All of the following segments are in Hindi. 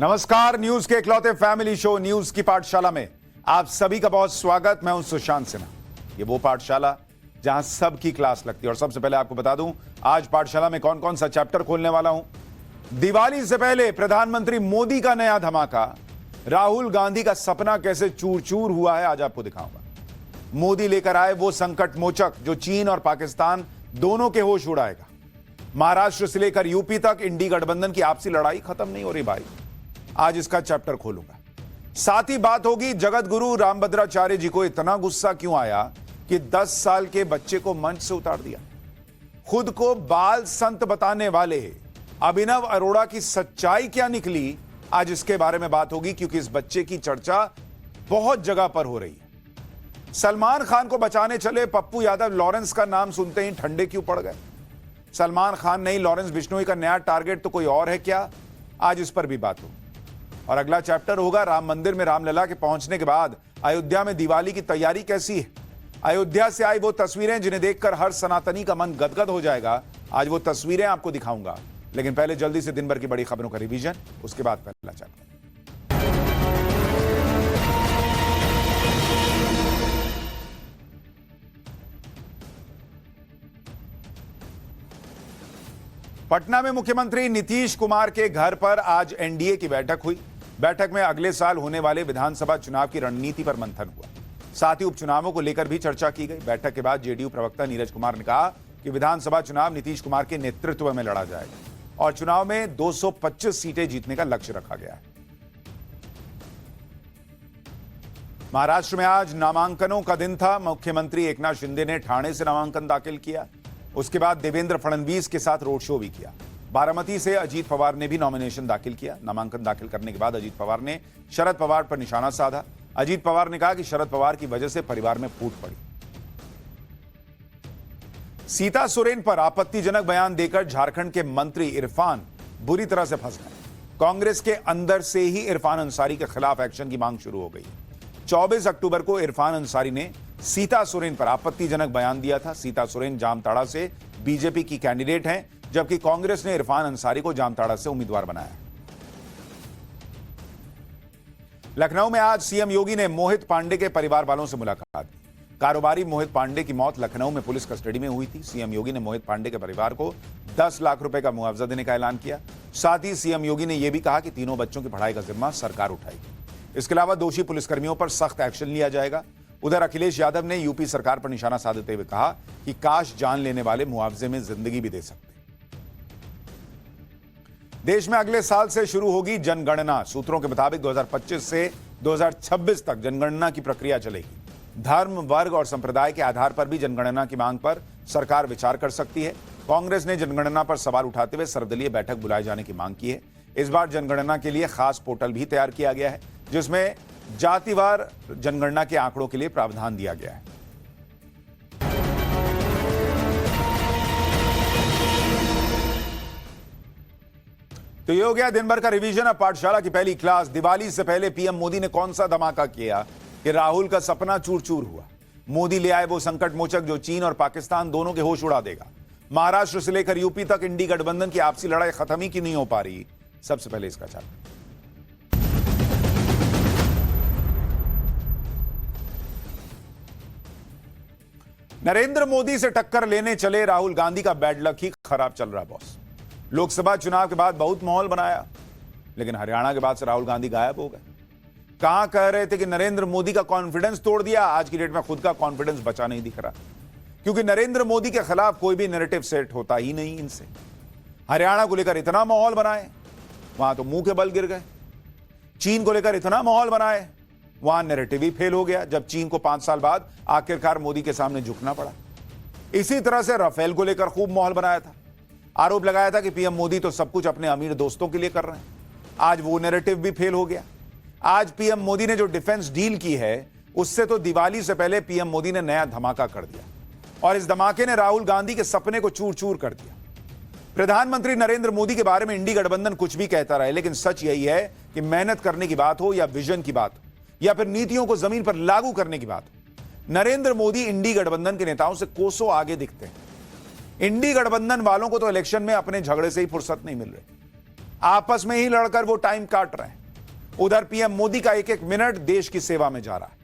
नमस्कार, न्यूज के इकलौते फैमिली शो न्यूज की पाठशाला में आप सभी का बहुत स्वागत। मैं हूं सुशांत सिन्हा। ये वो पाठशाला जहां सबकी क्लास लगती है। और सबसे पहले आपको बता दूं आज पाठशाला में कौन कौन सा चैप्टर खोलने वाला हूं। दिवाली से पहले प्रधानमंत्री मोदी का नया धमाका, राहुल गांधी का सपना कैसे चूर चूर हुआ है आज आपको दिखाऊंगा। मोदी लेकर आए वो संकट मोचक जो चीन और पाकिस्तान दोनों के होश उड़ाएगा। महाराष्ट्र से लेकर यूपी तक इंडी गठबंधन की आपसी लड़ाई खत्म नहीं हो रही भाई, आज इसका चैप्टर खोलूंगा। साथ ही बात होगी जगत गुरु रामभद्राचार्य जी को इतना गुस्सा क्यों आया कि 10 साल के बच्चे को मंच से उतार दिया। खुद को बाल संत बताने वाले अभिनव अरोड़ा की सच्चाई क्या निकली, आज इसके बारे में बात होगी क्योंकि इस बच्चे की चर्चा बहुत जगह पर हो रही है। सलमान खान को बचाने चले पप्पू यादव लॉरेंस का नाम सुनते ही ठंडे क्यों पड़ गए। सलमान खान नहीं, लॉरेंस बिश्नोई का नया टारगेट तो कोई और है क्या, आज इस पर भी बात होगी। और अगला चैप्टर होगा राम मंदिर में रामलला के पहुंचने के बाद अयोध्या में दिवाली की तैयारी कैसी है। अयोध्या से आई वो तस्वीरें जिन्हें देखकर हर सनातनी का मन गदगद हो जाएगा, आज वो तस्वीरें आपको दिखाऊंगा। लेकिन पहले जल्दी से दिन भर की बड़ी खबरों का रिवीजन, उसके बाद पहला चैप्टर। पटना में मुख्यमंत्री नीतीश कुमार के घर पर आज एनडीए की बैठक हुई। बैठक में अगले साल होने वाले विधानसभा चुनाव की रणनीति पर मंथन हुआ। साथ ही उपचुनावों को लेकर भी चर्चा की गई। बैठक के बाद जेडीयू प्रवक्ता नीरज कुमार ने कहा कि विधानसभा चुनाव नीतीश कुमार के नेतृत्व में लड़ा जाएगा और चुनाव में 225 सीटें जीतने का लक्ष्य रखा गया है। महाराष्ट्र में आज नामांकनों का दिन था। मुख्यमंत्री एकनाथ शिंदे ने ठाणे से नामांकन दाखिल किया। उसके बाद देवेंद्र फडणवीस के साथ रोड शो भी किया। बारामती से अजीत पवार ने भी नॉमिनेशन दाखिल किया। नामांकन दाखिल करने के बाद अजीत पवार ने शरद पवार पर निशाना साधा। अजीत पवार ने कहा कि शरद पवार की वजह से परिवार में फूट पड़ी। सीता सोरेन पर आपत्तिजनक बयान देकर झारखंड के मंत्री इरफान बुरी तरह से फंस गए। कांग्रेस के अंदर से ही इरफान अंसारी के खिलाफ एक्शन की मांग शुरू हो गई। 24 अक्टूबर को इरफान अंसारी ने सीता सोरेन पर आपत्तिजनक बयान दिया था। सीता सोरेन जामताड़ा से बीजेपी की कैंडिडेट हैं, जबकि कांग्रेस ने इरफान अंसारी को जामताड़ा से उम्मीदवार बनाया। लखनऊ में आज सीएम योगी ने मोहित पांडे के परिवार वालों से मुलाकात की। कारोबारी मोहित पांडे की मौत लखनऊ में पुलिस कस्टडी में हुई थी। सीएम योगी ने मोहित पांडे के परिवार को 10 लाख रुपए का मुआवजा देने का ऐलान किया। साथ ही सीएम योगी ने यह भी कहा कि तीनों बच्चों की पढ़ाई का जिम्मा सरकार उठाएगी। इसके अलावा दोषी पुलिसकर्मियों पर सख्त एक्शन लिया जाएगा। उधर अखिलेश यादव ने यूपी सरकार पर निशाना साधते हुए कहा कि काश जान लेने वाले मुआवजे में जिंदगी भी दे सकते। देश में अगले साल से शुरू होगी जनगणना। सूत्रों के मुताबिक 2025 से 2026 तक जनगणना की प्रक्रिया चलेगी। धर्म, वर्ग और संप्रदाय के आधार पर भी जनगणना की मांग पर सरकार विचार कर सकती है। कांग्रेस ने जनगणना पर सवाल उठाते हुए सर्वदलीय बैठक बुलाए जाने की मांग की है। इस बार जनगणना के लिए खास पोर्टल भी तैयार किया गया है, जिसमें जातिवार जनगणना के आंकड़ों के लिए प्रावधान दिया गया है। तो ये हो गया दिन भर का रिवीजन। अब पाठशाला की पहली क्लास। दिवाली से पहले पीएम मोदी ने कौन सा धमाका किया कि राहुल का सपना चूर चूर हुआ। मोदी ले आए वो संकट मोचक जो चीन और पाकिस्तान दोनों के होश उड़ा देगा। महाराष्ट्र से लेकर यूपी तक इंडी गठबंधन की आपसी लड़ाई खत्म ही क्यों नहीं हो पा रही। सबसे पहले इसका चैप्टर। नरेंद्र मोदी से टक्कर लेने चले राहुल गांधी का बैड लक ही खराब चल रहा बॉस। लोकसभा चुनाव के बाद बहुत माहौल बनाया, लेकिन हरियाणा के बाद से राहुल गांधी गायब हो गए। कहां कह रहे थे कि नरेंद्र मोदी का कॉन्फिडेंस तोड़ दिया, आज की डेट में खुद का कॉन्फिडेंस बचा नहीं दिख रहा, क्योंकि नरेंद्र मोदी के खिलाफ कोई भी नैरेटिव सेट होता ही नहीं इनसे। हरियाणा को लेकर इतना माहौल बनाए, वहां तो मुंह के बल गिर गए। चीन को लेकर इतना माहौल बनाए, वहां नैरेटिव ही फेल हो गया, जब चीन को 5 साल बाद आखिरकार मोदी के सामने झुकना पड़ा। इसी तरह से राफेल को लेकर खूब माहौल बनाया था। आरोप लगाया था कि पीएम मोदी तो सब कुछ अपने अमीर दोस्तों के लिए कर रहे हैं। आज वो नैरेटिव भी फेल हो गया। आज पीएम मोदी ने जो डिफेंस डील की है, उससे तो दिवाली से पहले पीएम मोदी ने नया धमाका कर दिया, और इस धमाके ने राहुल गांधी के सपने को चूर चूर कर दिया। प्रधानमंत्री नरेंद्र मोदी के बारे में इंडी गठबंधन कुछ भी कहता रहे, लेकिन सच यही है कि मेहनत करने की बात हो या विजन की बात हो या फिर नीतियों को जमीन पर लागू करने की बात हो, नरेंद्र मोदी इंडी गठबंधन के नेताओं से कोसों आगे दिखते हैं। इंडी गठबंधन वालों को तो इलेक्शन में अपने झगड़े से ही फुर्सत नहीं मिल रही। आपस में ही लड़कर वो टाइम काट रहे हैं। उधर पीएम मोदी का एक एक मिनट देश की सेवा में जा रहा है,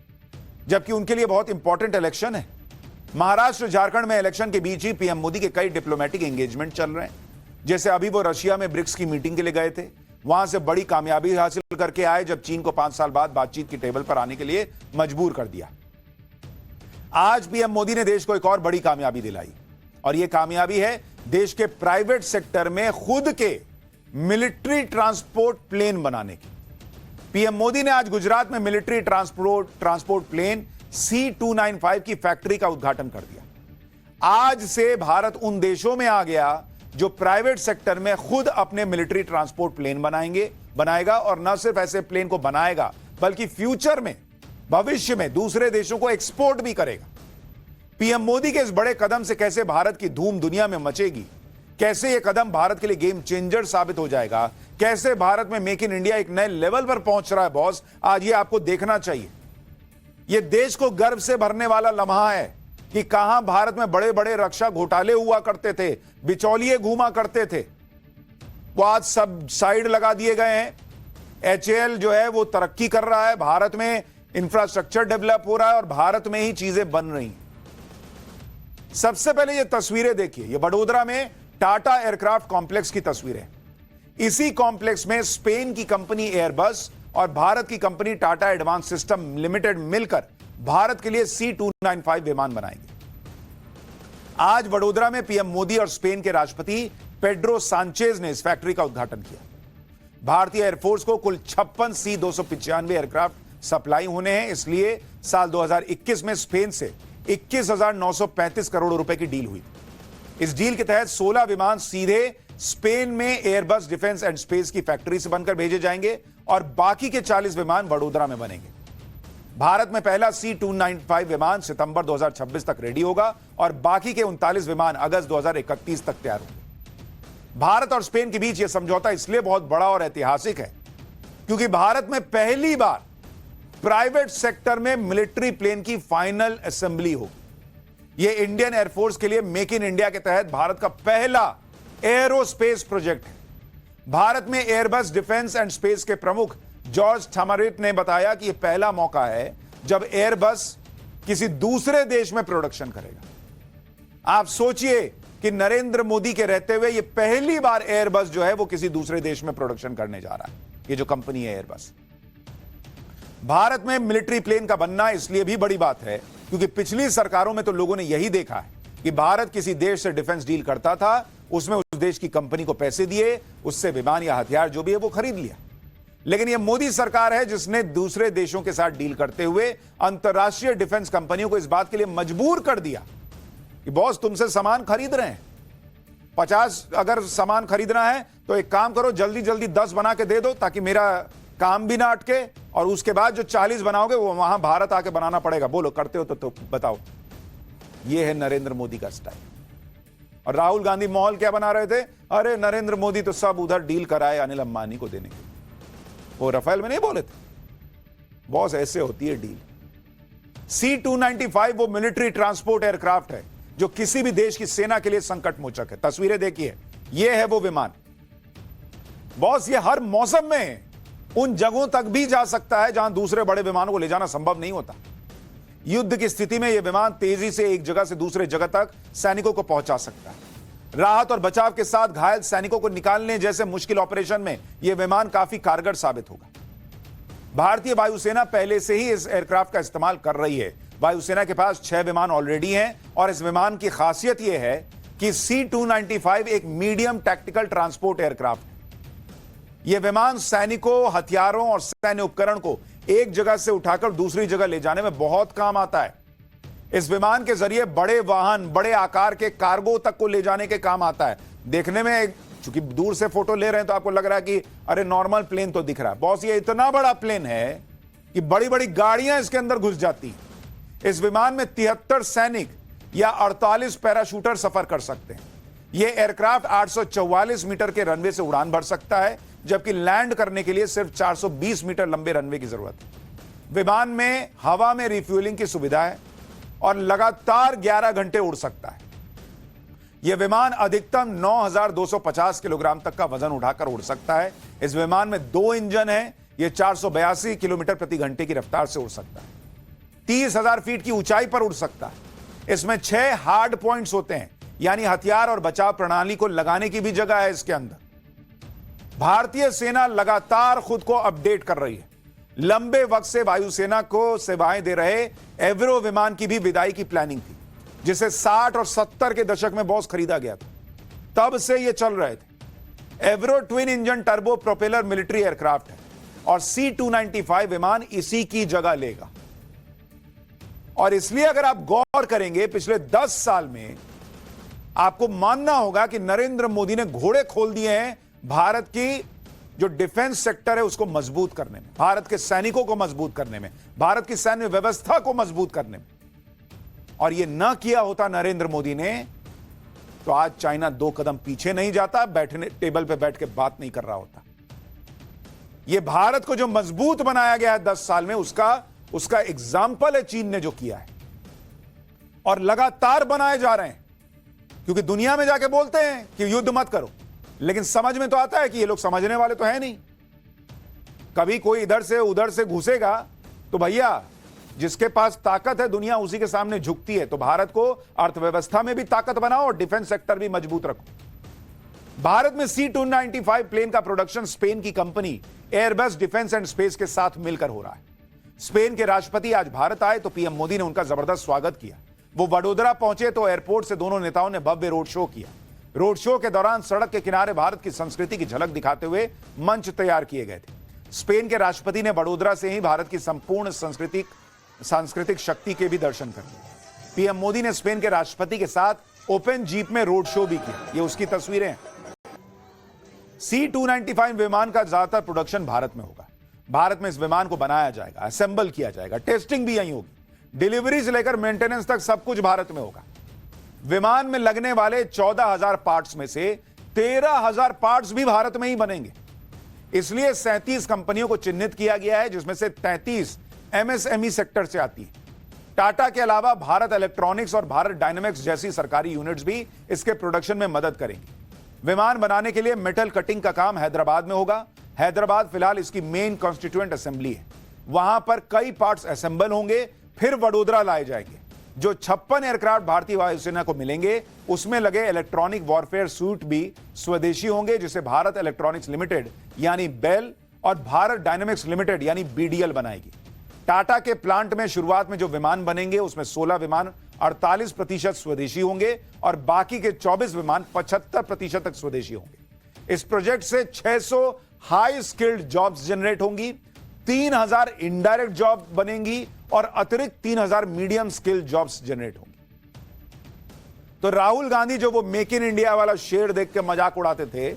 जबकि उनके लिए बहुत इंपॉर्टेंट इलेक्शन है। महाराष्ट्र झारखंड में इलेक्शन के बीच ही पीएम मोदी के कई डिप्लोमेटिक एंगेजमेंट चल रहे हैं। जैसे अभी वो रशिया में ब्रिक्स की मीटिंग के लिए गए थे, वहां से बड़ी कामयाबी हासिल करके आए, जब चीन को 5 साल बाद बातचीत की टेबल पर आने के लिए मजबूर कर दिया। आज पीएम मोदी ने देश को एक और बड़ी कामयाबी दिलाई, और यह कामयाबी है देश के प्राइवेट सेक्टर में खुद के मिलिट्री ट्रांसपोर्ट प्लेन बनाने की। पीएम मोदी ने आज गुजरात में मिलिट्री ट्रांसपोर्ट प्लेन C295 की फैक्ट्री का उद्घाटन कर दिया। आज से भारत उन देशों में आ गया जो प्राइवेट सेक्टर में खुद अपने मिलिट्री ट्रांसपोर्ट प्लेन बनाएगा, और न सिर्फ ऐसे प्लेन को बनाएगा बल्कि फ्यूचर में, भविष्य में दूसरे देशों को एक्सपोर्ट भी करेगा। पीएम मोदी के इस बड़े कदम से कैसे भारत की धूम दुनिया में मचेगी, कैसे यह कदम भारत के लिए गेम चेंजर साबित हो जाएगा, कैसे भारत में मेक इन इंडिया एक नए लेवल पर पहुंच रहा है बॉस, आज ये आपको देखना चाहिए। यह देश को गर्व से भरने वाला लम्हा है कि कहां भारत में बड़े बड़े रक्षा घोटाले हुआ करते थे, बिचौलिए घूमा करते थे, वो आज सब साइड लगा दिए गए हैं। HAL जो है वो तरक्की कर रहा है, भारत में इंफ्रास्ट्रक्चर डेवलप हो रहा है और भारत में ही चीजें बन रही हैं। सबसे पहले ये तस्वीरें देखिए, ये वडोदरा में टाटा एयरक्राफ्ट कॉम्प्लेक्स की तस्वीरें। इसी कॉम्प्लेक्स में स्पेन की कंपनी एयरबस और भारत की company Tata advance system limited मिलकर भारत के लिए C295 विमान बनाएंगे। आज वडोदरा में पीएम मोदी और स्पेन के राष्ट्रपति पेड्रो सांचेज ने इस फैक्ट्री का उद्घाटन किया। भारतीय एयरफोर्स को कुल 56 C295 एयरक्राफ्ट सप्लाई होने हैं, इसलिए साल 2021 में स्पेन से 21,935 करोड़ रुपए की डील हुई। इस डील के तहत 16 विमान सीधे स्पेन में एयरबस डिफेंस एंड स्पेस की फैक्ट्री से बनकर भेजे जाएंगे और बाकी के 40 विमान वडोदरा में बनेंगे। भारत में पहला C295 विमान सितंबर 2026 तक रेडी होगा और बाकी के 39 विमान अगस्त 2031 तक तैयार होंगे। भारत और स्पेन के बीच यह समझौता इसलिए बहुत बड़ा और ऐतिहासिक है क्योंकि भारत में पहली बार प्राइवेट सेक्टर में मिलिट्री प्लेन की फाइनल असेंबली होगी। यह इंडियन एयरफोर्स के लिए मेक इन इंडिया के तहत भारत का पहला एरोस्पेस प्रोजेक्ट है। भारत में एयरबस डिफेंस एंड स्पेस के प्रमुख जॉर्ज थमरिट ने बताया कि यह पहला मौका है जब एयरबस किसी दूसरे देश में प्रोडक्शन करेगा। आप सोचिए कि नरेंद्र मोदी के रहते हुए यह पहली बार एयरबस जो है वो किसी दूसरे देश में प्रोडक्शन करने जा रहा है। ये जो कंपनी है एयरबस, भारत में मिलिट्री प्लेन का बनना इसलिए भी बड़ी बात है क्योंकि पिछली सरकारों में तो लोगों ने यही देखा है कि भारत किसी देश से डिफेंस डील करता था, उसमें उस देश की कंपनी को पैसे दिए, उससे विमान या हथियार जो भी है वो खरीद लिया। लेकिन यह मोदी सरकार है जिसने दूसरे देशों के साथ डील करते हुए अंतरराष्ट्रीय डिफेंस कंपनियों को इस बात के लिए मजबूर कर दिया कि बॉस तुमसे सामान खरीद रहे हैं, 50 अगर सामान खरीदना है तो एक काम करो, जल्दी जल्दी 10 बना के दे दो ताकि मेरा काम भी ना अटके, और उसके बाद जो 40 बनाओगे वो वहां भारत आके बनाना पड़ेगा। बोलो करते हो तो बताओ। ये है नरेंद्र मोदी का स्टाइल। और राहुल गांधी माहौल क्या बना रहे थे, अरे नरेंद्र मोदी तो सब उधर डील कराए अनिल अंबानी को देने के। वो राफेल में नहीं बोले थे, बॉस ऐसे होती है डील। C295 वो मिलिट्री ट्रांसपोर्ट एयरक्राफ्ट है जो किसी भी देश की सेना के लिए संकट मोचक है। तस्वीरें देखिए, ये है वो विमान। बॉस ये हर मौसम में उन जगहों तक भी जा सकता है जहां दूसरे बड़े विमानों को ले जाना संभव नहीं होता। युद्ध की स्थिति में यह विमान तेजी से एक जगह से दूसरे जगह तक सैनिकों को पहुंचा सकता है। राहत और बचाव के साथ घायल सैनिकों को निकालने जैसे मुश्किल ऑपरेशन में यह विमान काफी कारगर साबित होगा। भारतीय वायुसेना पहले से ही इस एयरक्राफ्ट का इस्तेमाल कर रही है। वायुसेना के पास 6 विमान ऑलरेडी हैं और इस विमान की खासियत यह है कि C295 एक मीडियम टैक्टिकल ट्रांसपोर्ट एयरक्राफ्ट है। यह विमान सैनिकों, हथियारों और सैन्य उपकरण को एक जगह से उठाकर दूसरी जगह ले जाने में बहुत काम आता है। इस विमान के जरिए बड़े वाहन, बड़े आकार के कार्गो तक को ले जाने के काम आता है। देखने में चूंकि दूर से फोटो ले रहे हैं तो आपको लग रहा है कि अरे नॉर्मल प्लेन तो दिख रहा है। बॉस ये इतना बड़ा प्लेन है कि बड़ी बड़ी गाड़ियां इसके अंदर घुस जाती हैं। इस विमान में 73 सैनिक या 48 पैराशूटर सफर कर सकते हैं। यह एयरक्राफ्ट 844 मीटर के रनवे से उड़ान भर सकता है, जबकि लैंड करने के लिए सिर्फ 420 मीटर लंबे रनवे की जरूरत है। विमान में हवा में रिफ्यूलिंग की सुविधा है और लगातार 11 घंटे उड़ सकता है। यह विमान अधिकतम 9,250 किलोग्राम तक का वजन उठाकर उड़ सकता है। इस विमान में 2 इंजन हैं। यह 482 किलोमीटर प्रति घंटे की रफ्तार से उड़ सकता है। 30,000 फीट की ऊंचाई पर उड़ सकता है। इसमें 6 हार्ड पॉइंट्स होते हैं, यानी हथियार और बचाव प्रणाली को लगाने की भी जगह है इसके अंदर। भारतीय सेना लगातार खुद को अपडेट कर रही है। लंबे वक्त से वायुसेना को सेवाएं दे रहे एवरो विमान की भी विदाई की प्लानिंग थी, जिसे 60 और 70 के दशक में बॉस खरीदा गया था। तब से ये चल रहे थे। Avro twin engine turbo propeller military aircraft है और C-295 विमान इसी की जगह लेगा। और इसलिए अगर आप गौर करेंगे पिछले 10 साल में, आपको मानना होगा कि नरेंद्र मोदी ने घोड़े खोल दिए हैं भारत की जो डिफेंस सेक्टर है उसको मजबूत करने में, भारत के सैनिकों को मजबूत करने में, भारत की सैन्य व्यवस्था को मजबूत करने में। और यह ना किया होता नरेंद्र मोदी ने, तो आज चाइना 2 कदम पीछे नहीं जाता, बैठने टेबल पे बैठ के बात नहीं कर रहा होता। यह भारत को जो मजबूत बनाया गया है 10 साल में, उसका एग्जाम्पल है चीन ने जो किया है। और लगातार बनाए जा रहे हैं, क्योंकि दुनिया में जाके बोलते हैं कि युद्ध मत करो, लेकिन समझ में तो आता है कि ये लोग समझने वाले तो है नहीं। कभी कोई इधर से उधर से घुसेगा तो भैया जिसके पास ताकत है दुनिया उसी के सामने झुकती है। तो भारत को अर्थव्यवस्था में भी ताकत बनाओ और डिफेंस सेक्टर भी मजबूत रखो। भारत में C-295 प्लेन का प्रोडक्शन स्पेन की company Airbus defence and space के साथ मिलकर हो रहा है। स्पेन के राष्ट्रपति आज भारत आए तो पीएम मोदी ने उनका जबरदस्त स्वागत किया। वो वडोदरा पहुंचे तो एयरपोर्ट से दोनों नेताओं ने भव्य रोड शो किया। रोड शो के दौरान सड़क के किनारे भारत की संस्कृति की झलक दिखाते हुए मंच तैयार किए गए थे। स्पेन के राष्ट्रपति ने वडोदरा से ही भारत की संपूर्ण सांस्कृतिक शक्ति के भी दर्शन कर लिए। पीएम मोदी ने स्पेन के राष्ट्रपति के साथ ओपन जीप में रोड शो भी किया। ये उसकी तस्वीरें हैं। C-295 विमान का ज्यादातर प्रोडक्शन भारत में होगा। भारत में इस विमान को बनाया जाएगा, असेंबल किया जाएगा, टेस्टिंग भी यहीं होगी, डिलीवरी से लेकर मेंटेनेंस तक सब कुछ भारत में होगा। विमान में लगने वाले 14,000 पार्ट्स में से 13,000 पार्ट्स भी भारत में ही बनेंगे। इसलिए 37 कंपनियों को चिन्हित किया गया है, जिसमें से 33 MSME सेक्टर से आती है। टाटा के अलावा भारत इलेक्ट्रॉनिक्स और भारत डायनेमिक्स जैसी सरकारी यूनिट्स भी इसके प्रोडक्शन में मदद करेंगी। विमान बनाने के लिए मेटल कटिंग का काम हैदराबाद में होगा। हैदराबाद फिलहाल इसकी मेन कॉन्स्टिट्यूएंट असेंबली है। वहां पर कई पार्ट्स असेंबल होंगे, फिर वडोदरा लाए जाएंगे। जो 56 एयरक्राफ्ट भारतीय वायुसेना को मिलेंगे, उसमें लगे इलेक्ट्रॉनिक वॉरफेयर सूट भी स्वदेशी होंगे, जिसे भारत इलेक्ट्रॉनिक्स लिमिटेड यानी बेल और भारत डायनेमिक्स लिमिटेड यानी BDL बनाएगी। टाटा के प्लांट में शुरुआत में जो विमान बनेंगे उसमें 16 विमान 48% स्वदेशी होंगे और बाकी के 24 विमान 75% तक स्वदेशी होंगे। इस प्रोजेक्ट से 600 हाई स्किल्ड जॉब्स जनरेट होंगी, 3,000 इनडायरेक्ट जॉब बनेंगी और अतिरिक्त 3,000 मीडियम स्किल जॉब्स जनरेट होंगी। तो राहुल गांधी जो वो मेक इन इंडिया वाला शेर देख के मजाक उड़ाते थे,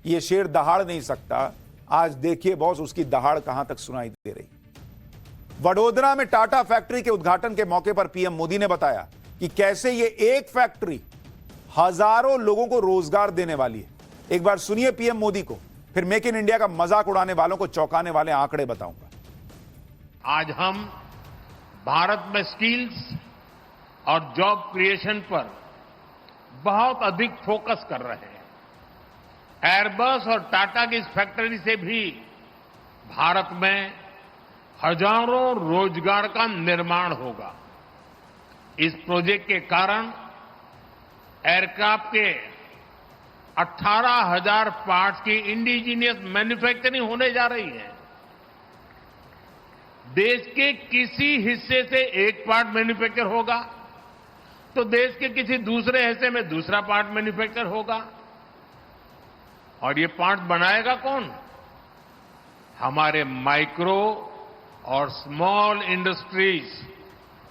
ये शेर दहाड़ नहीं सकता, आज देखिए बॉस उसकी दहाड़ कहां तक सुनाई दे रही। वडोदरा में टाटा फैक्ट्री के उद्घाटन के मौके पर पीएम मोदी ने बताया कि कैसे ये एक फैक्ट्री हजारों लोगों को रोजगार देने वाली है। एक बार सुनिए पीएम मोदी को, फिर मेक इन इंडिया का मजाक उड़ाने वालों को चौंकाने वाले आंकड़े बताऊंगा। आज हम भारत में स्किल्स और जॉब क्रिएशन पर बहुत अधिक फोकस कर रहे हैं। एयरबस और टाटा की इस फैक्ट्री से भी भारत में हजारों रोजगार का निर्माण होगा। इस प्रोजेक्ट के कारण एयरक्राफ्ट के 18,000 पार्ट्स की इंडिजीनियस मैन्युफैक्चरिंग होने जा रही है। देश के किसी हिस्से से एक पार्ट मैन्युफैक्चर होगा तो देश के किसी दूसरे हिस्से में दूसरा पार्ट मैन्युफैक्चर होगा। और ये पार्ट बनाएगा कौन? हमारे माइक्रो और स्मॉल इंडस्ट्रीज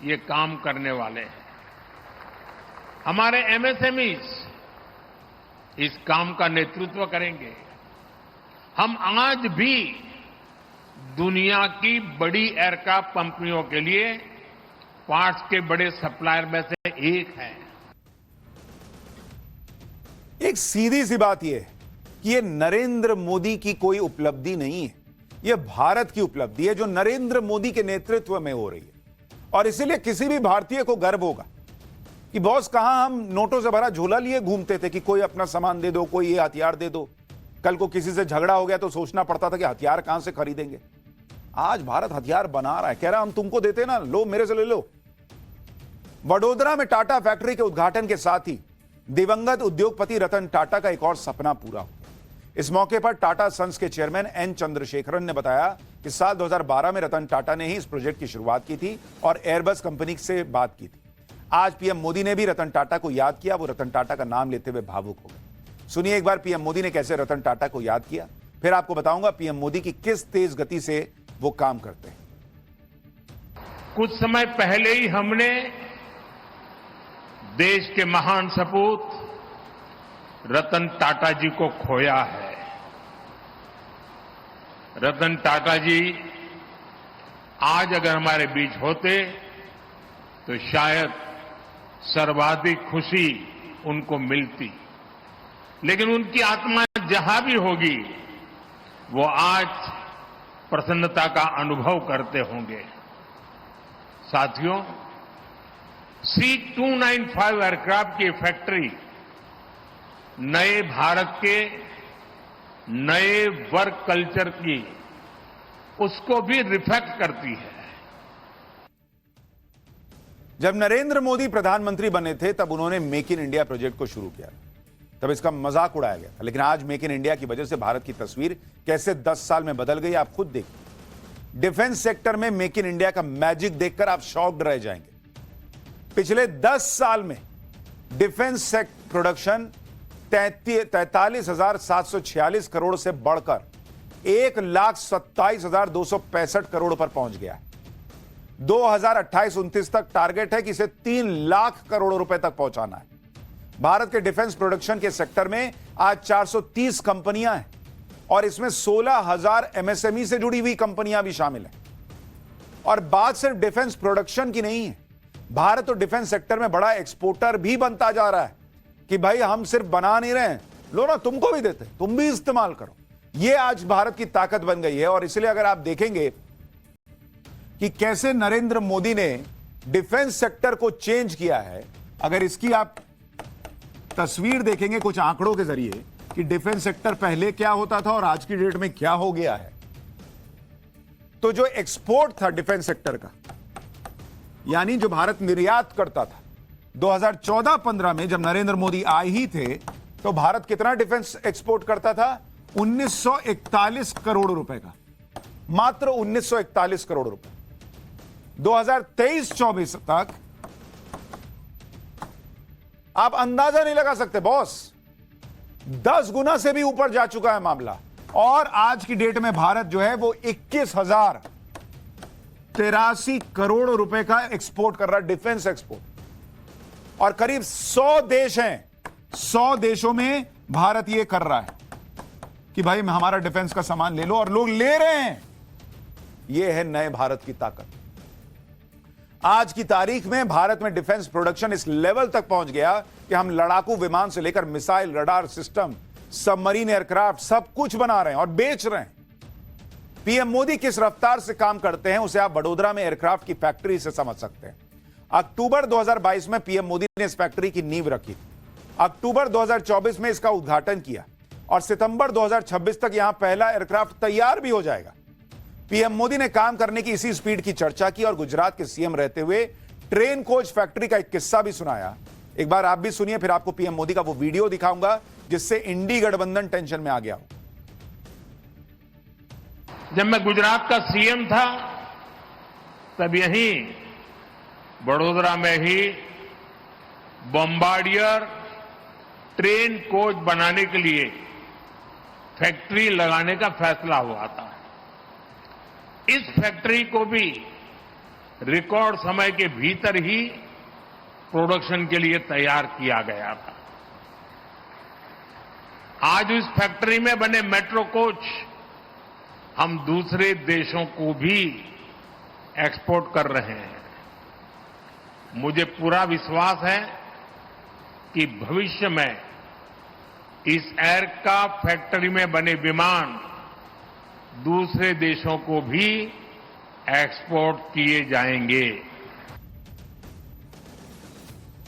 ये काम करने वाले हैं। हमारे MSMEs इस काम का नेतृत्व करेंगे। हम आज भी दुनिया की बड़ी एयरक्राफ्ट कंपनियों के लिए पार्ट्स के बड़े सप्लायर में से एक है। एक सीधी सी बात यह है कि यह नरेंद्र मोदी की कोई उपलब्धि नहीं है, यह भारत की उपलब्धि है जो नरेंद्र मोदी के नेतृत्व में हो रही है। और इसीलिए किसी भी भारतीय को गर्व होगा कि बॉस कहां हम नोटों से भरा झोला लिए घूमते थे कि कोई अपना सामान दे दो, कोई ये हथियार दे दो। कल को किसी से झगड़ा हो गया तो सोचना पड़ता था कि हथियार कहां से खरीदेंगे। आज भारत हथियार बना रहा है, कह रहा हम तुमको देते ना, लो मेरे से ले लो। वडोदरा में टाटा फैक्ट्री के उद्घाटन के साथ ही दिवंगत उद्योगपति रतन टाटा का एक और सपना पूरा हो गया। इस मौके पर टाटा सन्स के चेयरमैन एन चंद्रशेखरन ने बताया कि साल 2012 में रतन टाटा ने ही इस प्रोजेक्ट की शुरुआत की थी और एयरबस कंपनी से बात की थी। आज पीएम मोदी ने भी रतन टाटा को याद किया। वो रतन टाटा का नाम लेते हुए भावुक हो गए। सुनिए एक बार पीएम मोदी ने कैसे रतन टाटा को याद किया, फिर आपको बताऊंगा पीएम मोदी की किस तेज गति से वो काम करते हैं। कुछ समय पहले ही हमने देश के महान सपूत रतन टाटा जी को खोया है। रतन टाटा जी आज अगर हमारे बीच होते तो शायद सर्वाधिक खुशी उनको मिलती, लेकिन उनकी आत्मा जहां भी होगी वो आज प्रसन्नता का अनुभव करते होंगे। साथियों, C295 एयरक्राफ्ट की फैक्ट्री नए भारत के नए वर्क कल्चर की उसको भी रिफ्लेक्ट करती है। जब नरेंद्र मोदी प्रधानमंत्री बने थे तब उन्होंने मेक इन इंडिया प्रोजेक्ट को शुरू किया, तब इसका मजाक उड़ाया गया था। लेकिन आज मेक इन इंडिया की वजह से भारत की तस्वीर कैसे 10 साल में बदल गई आप खुद देखिए। डिफेंस सेक्टर में मेक इन इंडिया का मैजिक देखकर आप शॉक्ड रह जाएंगे। पिछले 10 साल में डिफेंस प्रोडक्शन 43,746 करोड़ से बढ़कर 1,27,265 करोड़ पर पहुंच गया है। 2028-29 तक टारगेट है कि इसे 3 लाख करोड़ रुपए तक पहुंचाना है। भारत के डिफेंस प्रोडक्शन के सेक्टर में आज 430 कंपनियां हैं और इसमें 16,000 एमएसएमई से जुड़ी हुई कंपनियां भी शामिल हैं। और बात सिर्फ डिफेंस प्रोडक्शन की नहीं है, भारत तो डिफेंस सेक्टर में बड़ा एक्सपोर्टर भी बनता जा रहा है कि भाई हम सिर्फ बना नहीं रहे हैं, लो ना तुमको भी देते, तुम भी इस्तेमाल करो। यह आज भारत की ताकत बन गई है। और इसलिए अगर आप देखेंगे कि कैसे नरेंद्र मोदी ने डिफेंस सेक्टर को चेंज किया है, अगर इसकी आप तस्वीर देखेंगे कुछ आंकड़ों के जरिए कि डिफेंस सेक्टर पहले क्या होता था और आज की डेट में क्या हो गया है, तो जो एक्सपोर्ट था डिफेंस सेक्टर का, यानी जो भारत निर्यात करता था, 2014-15 में जब नरेंद्र मोदी आए ही थे तो भारत कितना डिफेंस एक्सपोर्ट करता था? 1941 करोड़ रुपए का, मात्र 1941 करोड़ रुपए। 2023-24 तक आप अंदाजा नहीं लगा सकते बॉस, 10 गुना से भी ऊपर जा चुका है मामला। और आज की डेट में भारत जो है वो 21,083 करोड़ रुपए का एक्सपोर्ट कर रहा है, डिफेंस एक्सपोर्ट। और करीब 100 देश हैं, 100 देशों में भारत ये कर रहा है कि भाई हमारा डिफेंस का सामान ले लो, और लोग ले रहे हैं। ये है नए भारत की ताकत। आज की तारीख में भारत में डिफेंस प्रोडक्शन इस लेवल तक पहुंच गया कि हम लड़ाकू विमान से लेकर missile, radar system, submarine aircraft सब कुछ बना रहे हैं और बेच रहे हैं। पीएम मोदी किस रफ्तार से काम करते हैं उसे आप वडोदरा में एयरक्राफ्ट की फैक्ट्री से समझ सकते हैं। अक्टूबर 2022 में पीएम मोदी ने इस फैक्ट्री की नींव रखी थी। अक्टूबर 2024 में इसका उद्घाटन किया और सितंबर 2026 तक यहां पहला एयरक्राफ्ट तैयार भी हो जाएगा। पीएम मोदी ने काम करने की इसी स्पीड की चर्चा की और गुजरात के सीएम रहते हुए ट्रेन कोच फैक्ट्री का एक किस्सा भी सुनाया। एक बार आप भी सुनिए, फिर आपको पीएम मोदी का वो वीडियो दिखाऊंगा जिससे इंडी गठबंधन टेंशन में आ गया हो। जब मैं गुजरात का सीएम था तब यहीं वडोदरा में ही बॉम्बार्डियर ट्रेन कोच बनाने के लिए फैक्ट्री लगाने का फैसला हुआ था। इस फैक्ट्री को भी रिकॉर्ड समय के भीतर ही प्रोडक्शन के लिए तैयार किया गया था। आज इस फैक्ट्री में बने मेट्रो कोच हम दूसरे देशों को भी एक्सपोर्ट कर रहे हैं। मुझे पूरा विश्वास है कि भविष्य में इस एयरक्राफ्ट फैक्ट्री में बने विमान दूसरे देशों को भी एक्सपोर्ट किए जाएंगे।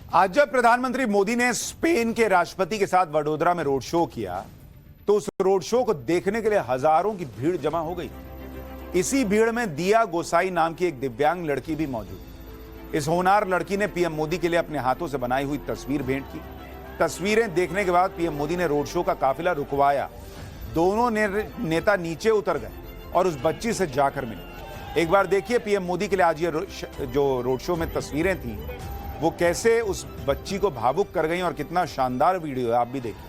आज जब प्रधानमंत्री मोदी ने स्पेन के राष्ट्रपति के साथ वडोदरा में रोड शो किया तो उस रोड शो को देखने के लिए हजारों की भीड़ जमा हो गई। इसी भीड़ में दिया गोसाई नाम की एक दिव्यांग लड़की भी मौजूद। इस होनहार लड़की ने पीएम मोदी के लिए अपने हाथों से बनाई हुई तस्वीर भेंट की। तस्वीरें देखने के बाद पीएम मोदी ने रोड शो का काफिला रुकवाया। दोनों नेता नीचे उतर गए और उस बच्ची से जाकर मिले। एक बार देखिए पीएम मोदी के लिए आज ये जो रोड शो में तस्वीरें थी वो कैसे उस बच्ची को भावुक कर गई और कितना शानदार वीडियो है, आप भी देखिए।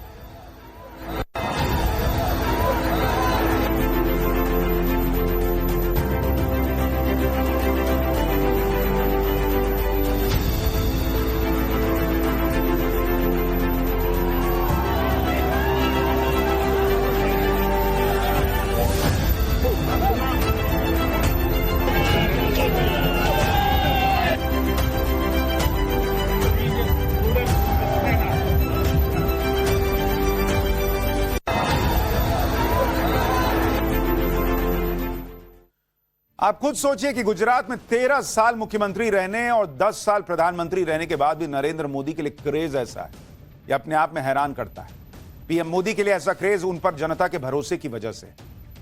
आप खुद सोचिए कि गुजरात में 13 साल मुख्यमंत्री रहने और 10 साल प्रधानमंत्री रहने के बाद भी नरेंद्र मोदी के लिए क्रेज ऐसा है, यह अपने आप में हैरान करता है। पीएम मोदी के लिए ऐसा क्रेज उन पर जनता के भरोसे की वजह से।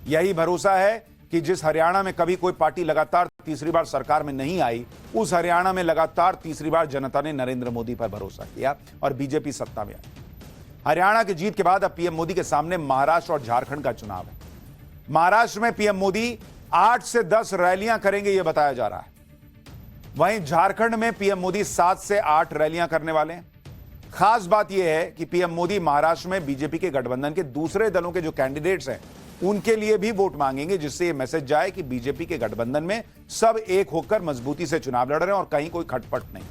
यही भरोसा है कि जिस हरियाणा में कभी कोई पार्टी लगातार तीसरी बार सरकार में नहीं आई, उस हरियाणा में लगातार तीसरी बार जनता ने नरेंद्र मोदी पर भरोसा किया और बीजेपी सत्ता में आई। हरियाणा की जीत के बाद अब पीएम मोदी के सामने महाराष्ट्र और झारखंड का चुनाव है। महाराष्ट्र में पीएम मोदी 8 से 10 रैलियां करेंगे, यह बताया जा रहा है। वहीं झारखंड में पीएम मोदी 7 से 8 रैलियां करने वाले हैं। खास बात यह है कि पीएम मोदी महाराष्ट्र में बीजेपी के गठबंधन के दूसरे दलों के जो कैंडिडेट्स हैं उनके लिए भी वोट मांगेंगे, जिससे यह मैसेज जाए कि बीजेपी के गठबंधन में सब एक होकर मजबूती से चुनाव लड़ रहे हैं और कहीं कोई खटपट नहीं।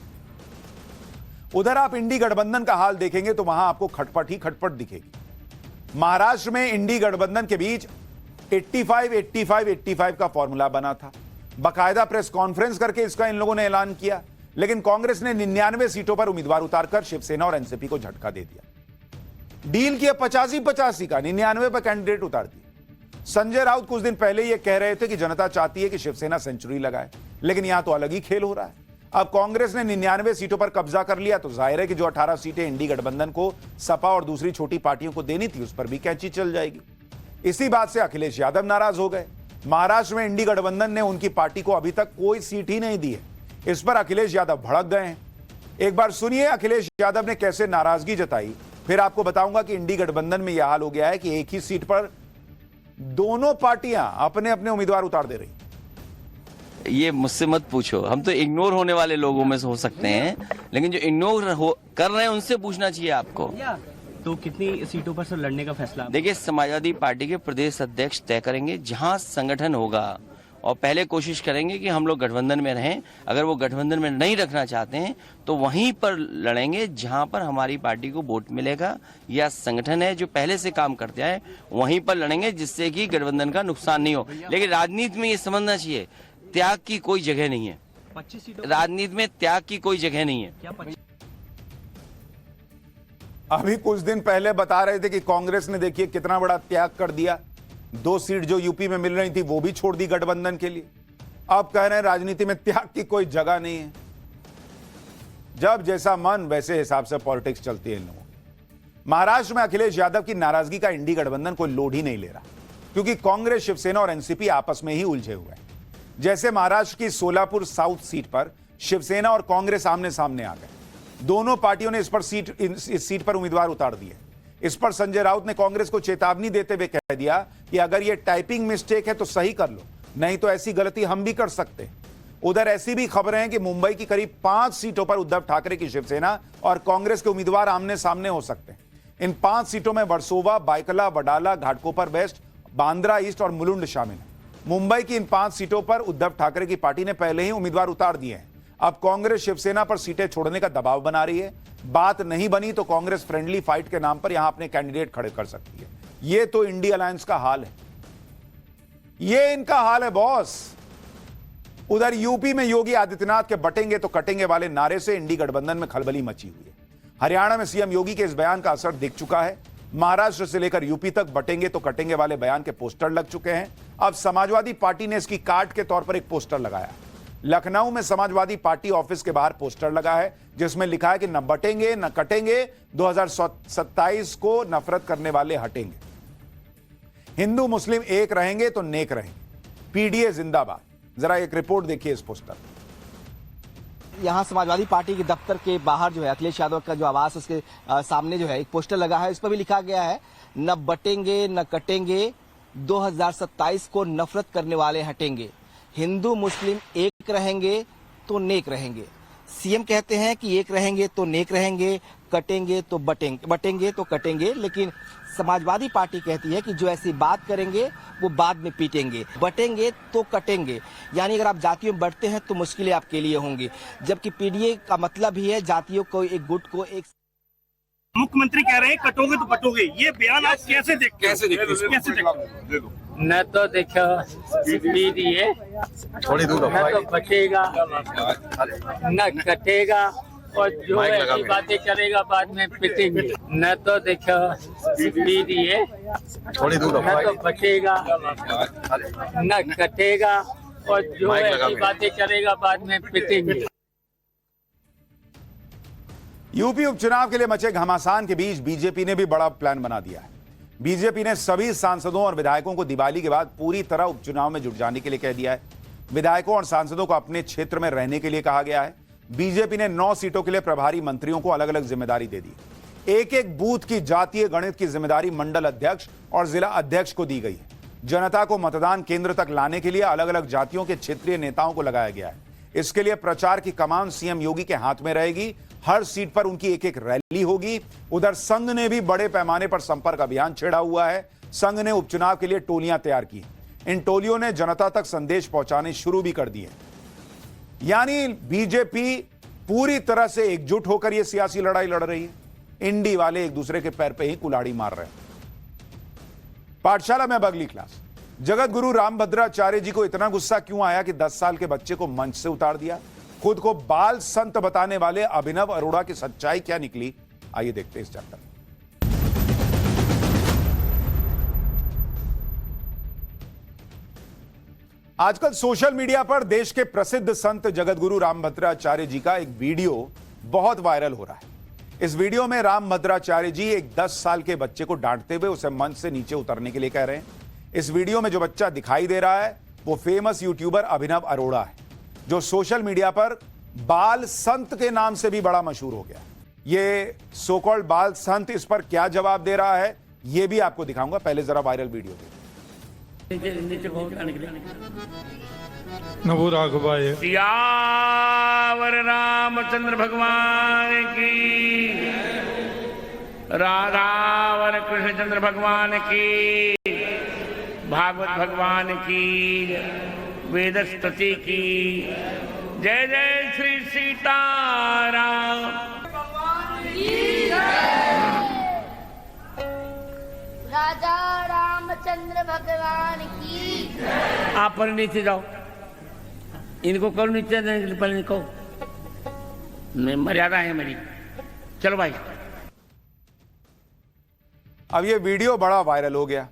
उधर आप इंडी गठबंधन का हाल देखेंगे तो वहां आपको खटपट ही खटपट दिखेगी। महाराष्ट्र में इंडी गठबंधन के बीच 85 का फॉर्मूला बना था। बाकायदा प्रेस कॉन्फ्रेंस करके इसका इन लोगों ने ऐलान किया, लेकिन कांग्रेस ने 99 सीटों पर उम्मीदवार उतारकर शिवसेना और एनसीपी को झटका दे दिया। डील किया 85 का, 99 पर कैंडिडेट उतार दिए। संजय राउत कुछ दिन पहले यह कह रहे थे कि जनता चाहती है कि शिवसेना सेंचुरी लगाए, लेकिन यहां तो अलग ही खेल हो रहा है। अब कांग्रेस ने 99 सीटों पर कब्जा कर लिया तो जाहिर है कि जो 18 सीटें इंडी गठबंधन को सपा और दूसरी छोटी पार्टियों को देनी थी उस पर भी कैंची चल जाएगी। इसी बात से अखिलेश यादव नाराज हो गए। महाराष्ट्र में इंडी गठबंधन ने उनकी पार्टी को अभी तक कोई सीट ही नहीं दी है। इस पर अखिलेश यादव भड़क गए हैं। एक बार सुनिए अखिलेश यादव ने कैसे नाराजगी जताई, फिर आपको बताऊंगा कि इंडी गठबंधन में यह हाल हो गया है कि एक ही सीट पर दोनों पार्टियां अपने अपने उम्मीदवार उतार दे रही। ये मुझसे मत पूछो, हम तो इग्नोर होने वाले लोगों में से हो सकते हैं, लेकिन जो इग्नोर कर रहे हैं उनसे पूछना चाहिए आपको। तो कितनी सीटों पर सर लड़ने का फैसला? देखिए, समाजवादी पार्टी के प्रदेश अध्यक्ष तय करेंगे जहां संगठन होगा, और पहले कोशिश करेंगे कि हम लोग गठबंधन में रहें। अगर वो गठबंधन में नहीं रखना चाहते हैं तो वहीं पर लड़ेंगे जहां पर हमारी पार्टी को वोट मिलेगा, या संगठन है जो पहले से काम करते आए वहीं पर लड़ेंगे, जिससे कि गठबंधन का नुकसान नहीं हो। लेकिन राजनीति में ये समझना चाहिए, त्याग की कोई जगह नहीं है। 25 सीटों राजनीति में त्याग की कोई जगह नहीं है। क्या 25? अभी कुछ दिन पहले बता रहे थे कि कांग्रेस ने देखिए कितना बड़ा त्याग कर दिया। 2 सीट जो यूपी में मिल रही थी वो भी छोड़ दी गठबंधन के लिए। अब कह रहे हैं राजनीति में त्याग की कोई जगह नहीं है। जब जैसा मन वैसे हिसाब से पॉलिटिक्स चलती है इन लोगों। महाराष्ट्र में अखिलेश यादव की नाराजगी का इंडी गठबंधन कोई लोड ही नहीं ले रहा, क्योंकि कांग्रेस, शिवसेना और एनसीपी आपस में ही उलझे हुए हैं। जैसे महाराष्ट्र की सोलापुर साउथ सीट पर शिवसेना और कांग्रेस आमने सामने आ गए। दोनों पार्टियों ने इस सीट पर उम्मीदवार उतार दिए। इस पर संजय राउत ने कांग्रेस को चेतावनी देते हुए कह दिया कि अगर यह टाइपिंग मिस्टेक है तो सही कर लो, नहीं तो ऐसी गलती हम भी कर सकते हैं। उधर ऐसी भी खबरें हैं कि मुंबई की करीब 5 सीटों पर उद्धव ठाकरे की शिवसेना और कांग्रेस के उम्मीदवार आमने सामने हो सकते हैं। इन 5 सीटों में वर्सोवा, बायकला, वडाला, घाटकोपर वेस्ट, बांद्रा ईस्ट और मुलुंड शामिल है। मुंबई की इन 5 सीटों पर उद्धव ठाकरे की पार्टी ने पहले ही उम्मीदवार उतार दिए हैं। अब कांग्रेस शिवसेना पर सीटें छोड़ने का दबाव बना रही है। बात नहीं बनी तो कांग्रेस फ्रेंडली फाइट के नाम पर यहां अपने कैंडिडेट खड़े कर सकती है। यह तो इंडी अलायंस का हाल है, यह इनका हाल है बॉस। उधर यूपी में योगी आदित्यनाथ के बटेंगे तो कटेंगे वाले नारे से इंडी गठबंधन में खलबली मची हुई है। हरियाणा में सीएम योगी के इस बयान का असर दिख चुका है। महाराष्ट्र से लेकर यूपी तक बटेंगे तो कटेंगे वाले बयान के पोस्टर लग चुके हैं। अब समाजवादी पार्टी ने इसकी कार्ड के तौर पर एक पोस्टर लगाया, लखनऊ में समाजवादी पार्टी ऑफिस के बाहर पोस्टर लगा है जिसमें लिखा है कि न बटेंगे न कटेंगे, 2027 को नफरत करने वाले हटेंगे, हिंदू मुस्लिम एक रहेंगे तो नेक रहेंगे, पीडीए जिंदाबाद। जरा एक रिपोर्ट देखिए इस पोस्टर। यहाँ समाजवादी पार्टी के दफ्तर के बाहर जो है अखिलेश यादव का जो आवास, उसके सामने जो है एक पोस्टर लगा है। इस पर भी लिखा गया है न बटेंगे न कटेंगे, 2027 को नफरत करने वाले हटेंगे, हिंदू मुस्लिम एक रहेंगे तो नेक रहेंगे। सीएम कहते हैं कि एक रहेंगे तो नेक रहेंगे, कटेंगे तो बटेंगे तो कटेंगे, लेकिन समाजवादी पार्टी कहती है कि जो ऐसी बात करेंगे वो बाद में पीटेंगे, बटेंगे तो कटेंगे। यानी अगर आप जातियों में बढ़ते हैं तो मुश्किलें आपके लिए होंगी, जबकि पीडीए का मतलब ही है जातियों को, एक गुट को एक। मुख्यमंत्री कह रहे हैं कटोगे तो बटोगे, ये बयान आप कैसे देखते हो? न तो देखो दीजिए, न तो बचेगा न कटेगा, और जो ऐसी बातें करेगा बाद में पिटेंगे। न तो देखो दीजिए, न तो बचेगा न कटेगा, और जो ऐसी बातें करेगा बाद में पिटेंगे। यूपी उपचुनाव के लिए मचे घमासान के बीच बीजेपी ने भी बड़ा प्लान बना दिया है। बीजेपी ने सभी सांसदों और विधायकों को दिवाली के बाद पूरी तरह उपचुनाव में जुट जाने के लिए कह दिया है। विधायकों और सांसदों को अपने क्षेत्र में रहने के लिए कहा गया है। बीजेपी ने 9 सीटों के लिए प्रभारी मंत्रियों को अलग अलग जिम्मेदारी दे दी। एक एक बूथ की जातीय गणित की जिम्मेदारी मंडल अध्यक्ष और जिला अध्यक्ष को दी गई है। जनता को मतदान केंद्र तक लाने के लिए अलग अलग जातियों के क्षेत्रीय नेताओं को लगाया गया है। इसके लिए प्रचार की कमान सीएम योगी के हाथ में रहेगी। हर सीट पर उनकी एक एक रैली होगी। उधर संघ ने भी बड़े पैमाने पर संपर्क अभियान छेड़ा हुआ है। संघ ने उपचुनाव के लिए टोलियां तैयार की। इन टोलियों ने जनता तक संदेश पहुंचाने शुरू भी कर दिए। यानी बीजेपी पूरी तरह से एकजुट होकर यह सियासी लड़ाई लड़ रही है। इंडी वाले एक दूसरे के पैर पे ही कुल्हाड़ी मार रहे हैं। पाठशाला में अब अगली क्लास। जगत गुरु रामभद्राचार्य जी को इतना गुस्सा क्यों आया कि 10 साल के बच्चे को मंच से उतार दिया? खुद को बाल संत बताने वाले अभिनव अरोड़ा की सच्चाई क्या निकली, आइए देखते हैं इस जानकारी। आजकल सोशल मीडिया पर देश के प्रसिद्ध संत जगत गुरु रामभद्राचार्य जी का एक वीडियो बहुत वायरल हो रहा है। इस वीडियो में रामभद्राचार्य जी एक 10 साल के बच्चे को डांटते हुए उसे मंच से नीचे उतरने के लिए कह रहे हैं। इस वीडियो में जो बच्चा दिखाई दे रहा है वो फेमस यूट्यूबर अभिनव अरोड़ा है, जो सोशल मीडिया पर बाल संत के नाम से भी बड़ा मशहूर हो गया। ये सो कॉल्ड बाल संत इस पर क्या जवाब दे रहा है ये भी आपको दिखाऊंगा। पहले जरा वायरल वीडियो देखिए। नमो राघवाय। सियावर रामचंद्र भगवान की, राधावर कृष्णचंद्र भगवान की, भागवत भगवान की, वेद स्तुति की, जय जय श्री सीताराम। राजा रामचंद्र भगवान की। आप पर नीचे जाओ, इनको करो नीचे, पहले इनको, मर्यादा है मेरी। चलो भाई। अब ये वीडियो बड़ा वायरल हो गया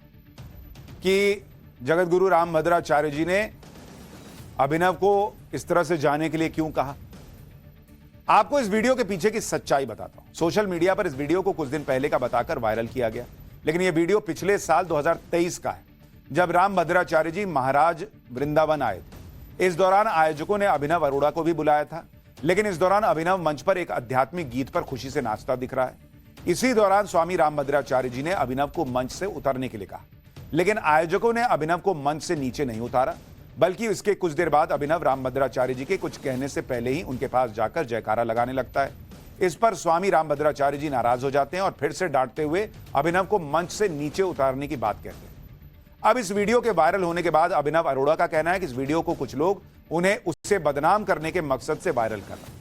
कि जगत गुरु रामभद्राचार्य जी ने अभिनव को इस तरह से जाने के लिए क्यों कहा। आपको इस वीडियो के पीछे की सच्चाई बताता हूं। सोशल मीडिया पर इस वीडियो को कुछ दिन पहले का बताकर वायरल किया गया, लेकिन यह वीडियो पिछले साल 2023 का है, जब रामभद्राचार्य जी महाराज वृंदावन आए थे। इस दौरान आयोजकों ने अभिनव अरोड़ा को भी बुलाया था, लेकिन इस दौरान अभिनव मंच पर एक आध्यात्मिक गीत पर खुशी से नाचता दिख रहा है। इसी दौरान स्वामी रामभद्राचार्य जी ने अभिनव को मंच से उतरने के लिए कहा, लेकिन आयोजकों ने अभिनव को मंच से नीचे नहीं उतारा, बल्कि इसके कुछ देर बाद अभिनव रामभद्राचार्य जी के कुछ कहने से पहले ही उनके पास जाकर जयकारा लगाने लगता है। इस पर स्वामी रामभद्राचार्य जी नाराज हो जाते हैं और फिर से डांटते हुए अभिनव को मंच से नीचे उतारने की बात कहते हैं। अब इस वीडियो के वायरल होने के बाद अभिनव अरोड़ा का कहना है कि इस वीडियो को कुछ लोग उन्हें उससे बदनाम करने के मकसद से वायरल कर रहे हैं।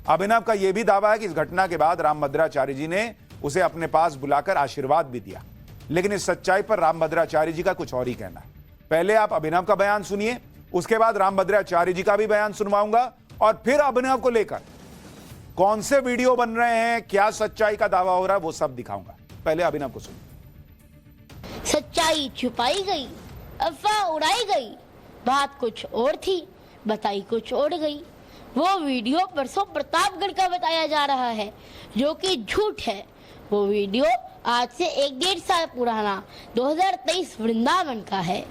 अभिनव का यह भी दावा है कि इस घटना के बाद रामभद्राचार्य जी ने उसे अपने पास बुलाकर आशीर्वाद भी दिया, लेकिन इस सच्चाई पर रामभद्राचार्य जी का कुछ और ही कहना है। पहले आप अभिनव का बयान सुनिए, उसके बाद रामभद्राचार्य जी का भी बयान सुनवाऊंगा और फिर अभिनव को लेकर कौन से वीडियो बन रहे हैं, क्या सच्चाई का दावा हो रहा है, वो सब दिखाऊंगा। पहले अभिनव को सुनिए। सच्चाई छुपाई गई, अफवाह उड़ाई गई, बात कुछ और थी, बताई को छोड़ गई। वो वीडियो परसों प्रतापगढ़ का बताया जा रहा है, जो कि झूठ है। वो वीडियो आज से 1-1.5 साल पुराना 2023 वृंदावन का है।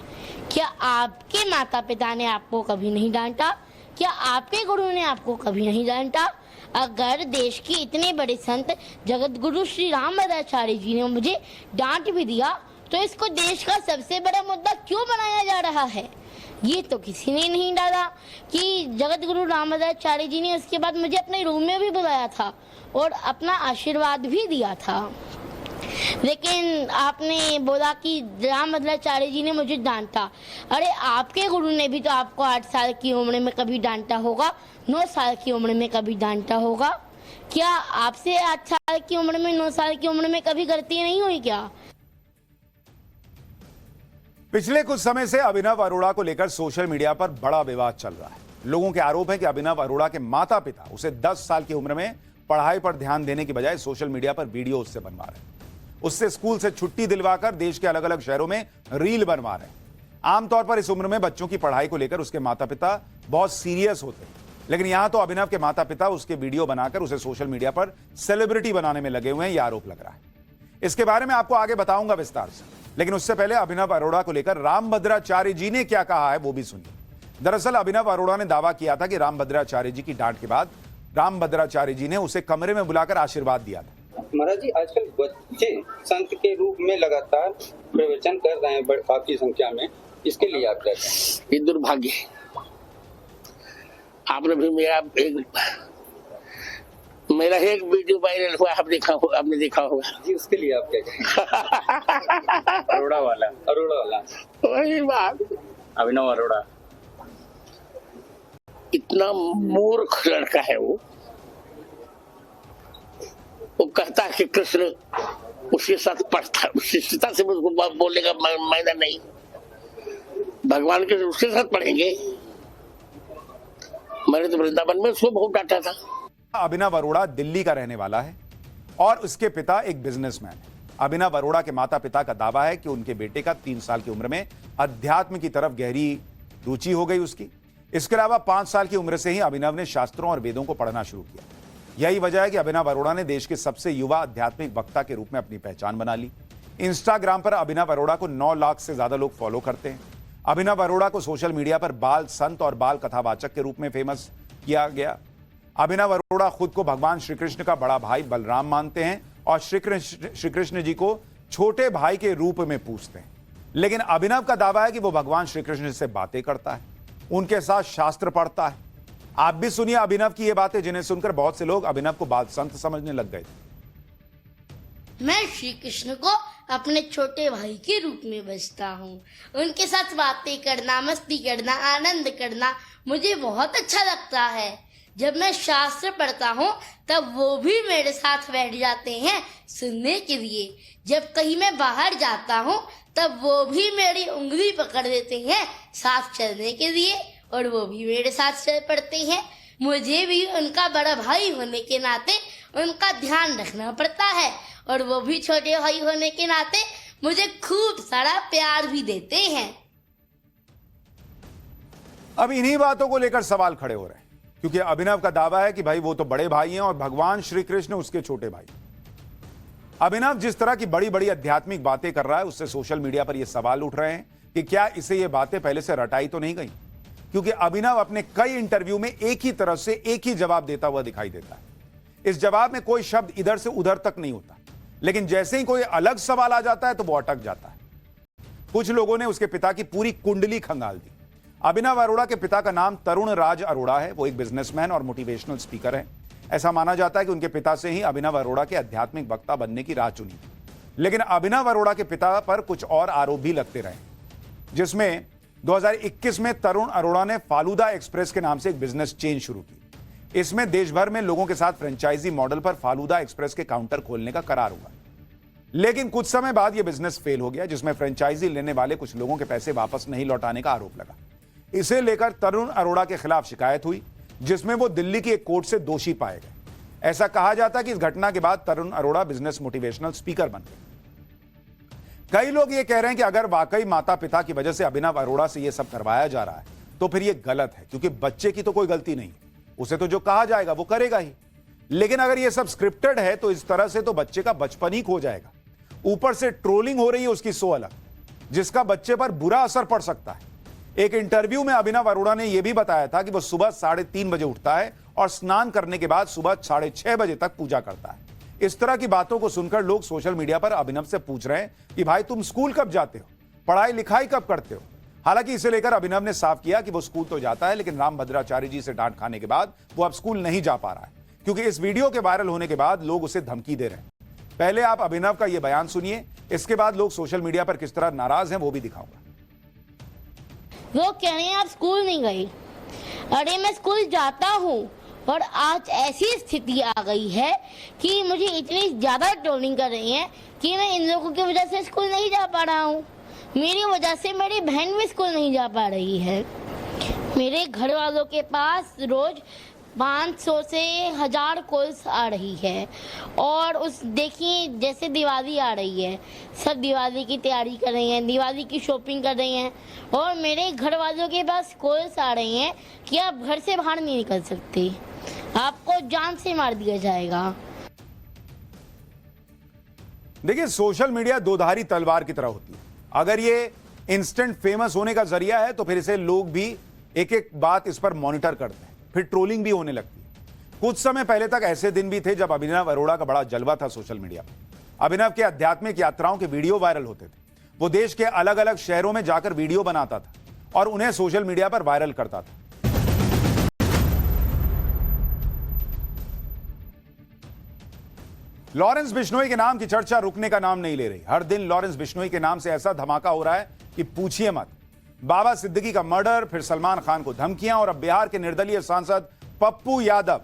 क्या आपके माता पिता ने आपको कभी नहीं डांटा? क्या आपके गुरु ने आपको कभी नहीं डांटा? अगर देश के इतने बड़े संत जगत गुरु श्री रामभद्राचार्य जी ने मुझे डांट भी दिया, तो इसको देश का सबसे बड़ा मुद्दा क्यों बनाया जा रहा है? ये तो किसी ने नहीं डाला कि जगत गुरु रामभद्राचार्य जी ने उसके बाद मुझे अपने रूम में भी बुलाया था और अपना आशीर्वाद भी दिया था। लेकिन आपने बोला कि रामभद्राचार्य जी ने मुझे डांटा। अरे आपके गुरु ने भी तो आपको 8 साल की उम्र में कभी डांटा होगा, 9 साल की उम्र में कभी डांटा होगा। क्या आपसे 8 साल की उम्र में, 9 साल की उम्र में कभी गलती नहीं हुई क्या? पिछले कुछ समय से अभिनव अरोड़ा को लेकर सोशल मीडिया पर बड़ा विवाद चल रहा है। लोगों के आरोप है कि अभिनव अरोड़ा के माता पिता उसे 10 साल की उम्र में पढ़ाई पर ध्यान देने की बजाय सोशल मीडिया पर वीडियो उससे बनवा रहे हैं। उससे स्कूल से छुट्टी दिलवाकर देश के अलग अलग शहरों में रील बनवा रहे हैं। आमतौर पर इस उम्र में बच्चों की पढ़ाई को लेकर उसके माता पिता बहुत सीरियस होते हैं, लेकिन यहां तो अभिनव के माता पिता उसके वीडियो बनाकर उसे सोशल मीडिया पर सेलिब्रिटी बनाने में लगे हुए हैं, यह आरोप लग रहा है। इसके बारे में आपको आगे बताऊंगा विस्तार से, लेकिन उससे पहले अभिनव अरोड़ा को लेकर रामभद्राचार्य जी ने क्या कहा है वो भी सुनिए। दरअसल अभिनव अरोड़ा ने दावा किया था कि रामभद्राचार्य जी की डांट के बाद रामभद्राचार्य जी ने उसे कमरे में बुलाकर आशीर्वाद दिया था। महाराज जी, आजकल बच्चे संत के रूप में लगातार प्रवचन कर रहे हैं काफी संख्या में, इसके लिए आप क्या कहें? ये दुर्भाग्य है। आपने भी मेरा एक वीडियो वायरल हुआ, आपने देखा होगा जी, उसके लिए आप क्या कहें? अरोड़ा वाला वही बात। अभिनव अरोड़ा इतना मूर्ख लड़का है वो कहता है कि कृष्ण उसके साथ पढ़ता, शिष्टता से मुझको बोलने का मायना नहीं। भगवान के उसके साथ पढ़ेंगे। मैंने तो वृंदावन में उसको बहुत डांटा था। अभिनव अरोड़ा दिल्ली का रहने वाला है और उसके पिता एक बिजनेसमैन है। अभिनव अरोड़ा के माता पिता का दावा है कि उनके बेटे का 3 साल की उम्र में अध्यात्म की तरफ गहरी रुचि हो गई उसकी। इसके अलावा 5 साल की उम्र से ही अभिनव ने शास्त्रों और वेदों को पढ़ना शुरू किया। यही वजह है कि अभिनव अरोड़ा ने देश के सबसे युवा आध्यात्मिक वक्ता के रूप में अपनी पहचान बना ली। इंस्टाग्राम पर अभिनव अरोड़ा को 9 लाख से ज्यादा लोग फॉलो करते हैं। अभिनव अरोड़ा को सोशल मीडिया पर बाल संत और बाल कथावाचक के रूप में फेमस किया गया। अभिनव अरोड़ा खुद को भगवान श्री कृष्ण का बड़ा भाई बलराम मानते हैं और श्री कृष्ण जी को छोटे भाई के रूप में पूजते हैं। लेकिन अभिनव का दावा है कि वो भगवान श्री कृष्ण से बातें करता है, उनके साथ शास्त्र पढ़ता है। आप भी सुनिए अभिनव की ये बातें, जिन्हें सुनकर बहुत से लोग अभिनव को बाल संत समझने लग गए थे। मैं श्री कृष्ण को अपने छोटे भाई के रूप में बसता हूँ। उनके साथ बातें करना, मस्ती करना, आनंद करना मुझे बहुत अच्छा लगता है। जब मैं शास्त्र पढ़ता हूँ तब वो भी मेरे साथ बैठ जाते हैं सुनने के लिए। जब कहीं मैं बाहर जाता हूँ तब वो भी मेरी उंगली पकड़ देते हैं साथ चलने के लिए और वो भी मेरे साथ चल पड़ते हैं। मुझे भी उनका बड़ा भाई होने के नाते उनका ध्यान रखना पड़ता है और वो भी छोटे भाई होने के नाते मुझे खूब सारा प्यार भी देते हैं। अब इन्हीं बातों को लेकर सवाल खड़े हो रहे हैं, क्योंकि अभिनव का दावा है कि भाई वो तो बड़े भाई हैं और भगवान श्री कृष्ण उसके छोटे भाई। अभिनव जिस तरह की बड़ी बड़ी आध्यात्मिक बातें कर रहा है, उससे सोशल मीडिया पर ये सवाल उठ रहे हैं कि क्या इसे ये बातें पहले से रटाई तो नहीं गई, क्योंकि अभिनव अपने कई इंटरव्यू में एक ही तरह से एक ही जवाब देता हुआ दिखाई देता है। इस जवाब में कोई शब्द इधर से उधर तक नहीं होता, लेकिन जैसे ही कोई अलग सवाल आ जाता है तो वो अटक जाता है। कुछ लोगों ने उसके पिता की पूरी कुंडली खंगाल दी। अभिनव अरोड़ा के पिता का नाम तरुण राज अरोड़ा है। वो एक बिजनेसमैन और मोटिवेशनल स्पीकर है। ऐसा माना जाता है कि उनके पिता से ही अभिनव अरोड़ा के आध्यात्मिक वक्ता बनने की राह चुनी। लेकिन अभिनव अरोड़ा के पिता पर कुछ और आरोप भी लगते रहे, जिसमें 2021 में तरुण अरोड़ा ने फालूदा एक्सप्रेस के नाम से एक बिजनेस चेन शुरू की। इसमें देश भर में लोगों के साथ फ्रेंचाइजी मॉडल पर फालूदा एक्सप्रेस के काउंटर खोलने का करार हुआ। लेकिन कुछ समय बाद यह बिजनेस फेल हो गया, जिसमें फ्रेंचाइजी लेने वाले कुछ लोगों के पैसे वापस नहीं लौटाने का आरोप लगा। इसे लेकर तरुण अरोड़ा के खिलाफ शिकायत हुई, जिसमें वो दिल्ली की एक कोर्ट से दोषी पाए गए। ऐसा कहा जाता है कि इस घटना के बाद तरुण अरोड़ा बिजनेस मोटिवेशनल स्पीकर बन गए। कई लोग ये कह रहे हैं कि अगर वाकई माता पिता की वजह से अभिनव अरोड़ा से यह सब करवाया जा रहा है, तो फिर यह गलत है, क्योंकि बच्चे की तो कोई गलती नहीं है, उसे तो जो कहा जाएगा वो करेगा ही। लेकिन अगर यह सब स्क्रिप्टेड है तो इस तरह से तो बच्चे का बचपन ही खो जाएगा। ऊपर से ट्रोलिंग हो रही है उसकी सो अलग, जिसका बच्चे पर बुरा असर पड़ सकता है। एक इंटरव्यू में अभिनव अरोड़ा ने यह भी बताया था कि वह सुबह 3:30 बजे उठता है और स्नान करने के बाद सुबह 6:30 बजे तक पूजा करता है। इस तरह की बातों को सुनकर लोग सोशल मीडिया पर अभिनव से पूछ रहे हैं कि भाई तुम स्कूल कब जाते हो, पढ़ाई लिखाई कब करते हो। हालांकि इसे लेकर अभिनव ने साफ किया कि वो स्कूल तो जाता है, लेकिन रामभद्राचार्य जी से डांट खाने के बाद वो अब स्कूल नहीं जा पा रहा है, क्योंकि इस वीडियो के वायरल होने के बाद लोग उसे धमकी दे रहे हैं। पहले आप अभिनव का यह बयान सुनिए, इसके बाद लोग सोशल मीडिया पर किस तरह नाराज हैं वो भी दिखाऊंगा। वो कह रहे हैं आप स्कूल नहीं गई। अरे मैं स्कूल जाता हूँ, और आज ऐसी स्थिति आ गई है कि मुझे इतनी ज्यादा ट्रोलिंग कर रही है कि मैं इन लोगों की वजह से स्कूल नहीं जा पा रहा हूँ। मेरी वजह से मेरी बहन भी स्कूल नहीं जा पा रही है। मेरे घर वालों के पास रोज 500 से 1000 कॉल्स आ रही है, और उस देखिए जैसे दिवाली आ रही है, सब दिवाली की तैयारी कर रही हैं, दिवाली की शॉपिंग कर रही हैं, और मेरे घर वालों के पास कॉल्स आ रही हैं कि आप घर से बाहर नहीं निकल सकते, आपको जान से मार दिया जाएगा। देखिए, सोशल मीडिया दोधारी तलवार की तरह होती है। अगर ये इंस्टेंट फेमस होने का जरिया है तो फिर इसे लोग भी एक एक बात इस पर मॉनिटर करते हैं, फिर ट्रोलिंग भी होने लगती है। कुछ समय पहले तक ऐसे दिन भी थे जब अभिनव अरोड़ा का बड़ा जलवा था सोशल मीडिया पर। अभिनव के आध्यात्मिक यात्राओं के वीडियो वायरल होते थे। वो देश के अलग अलग शहरों में जाकर वीडियो बनाता था और उन्हें सोशल मीडिया पर वायरल करता था। लॉरेंस बिश्नोई के नाम की चर्चा रुकने का नाम नहीं ले रही। हर दिन लॉरेंस बिश्नोई के नाम से ऐसा धमाका हो रहा है कि पूछिए मत। बाबा सिद्दीकी का मर्डर, फिर सलमान खान को धमकियां, और अब बिहार के निर्दलीय सांसद पप्पू यादव।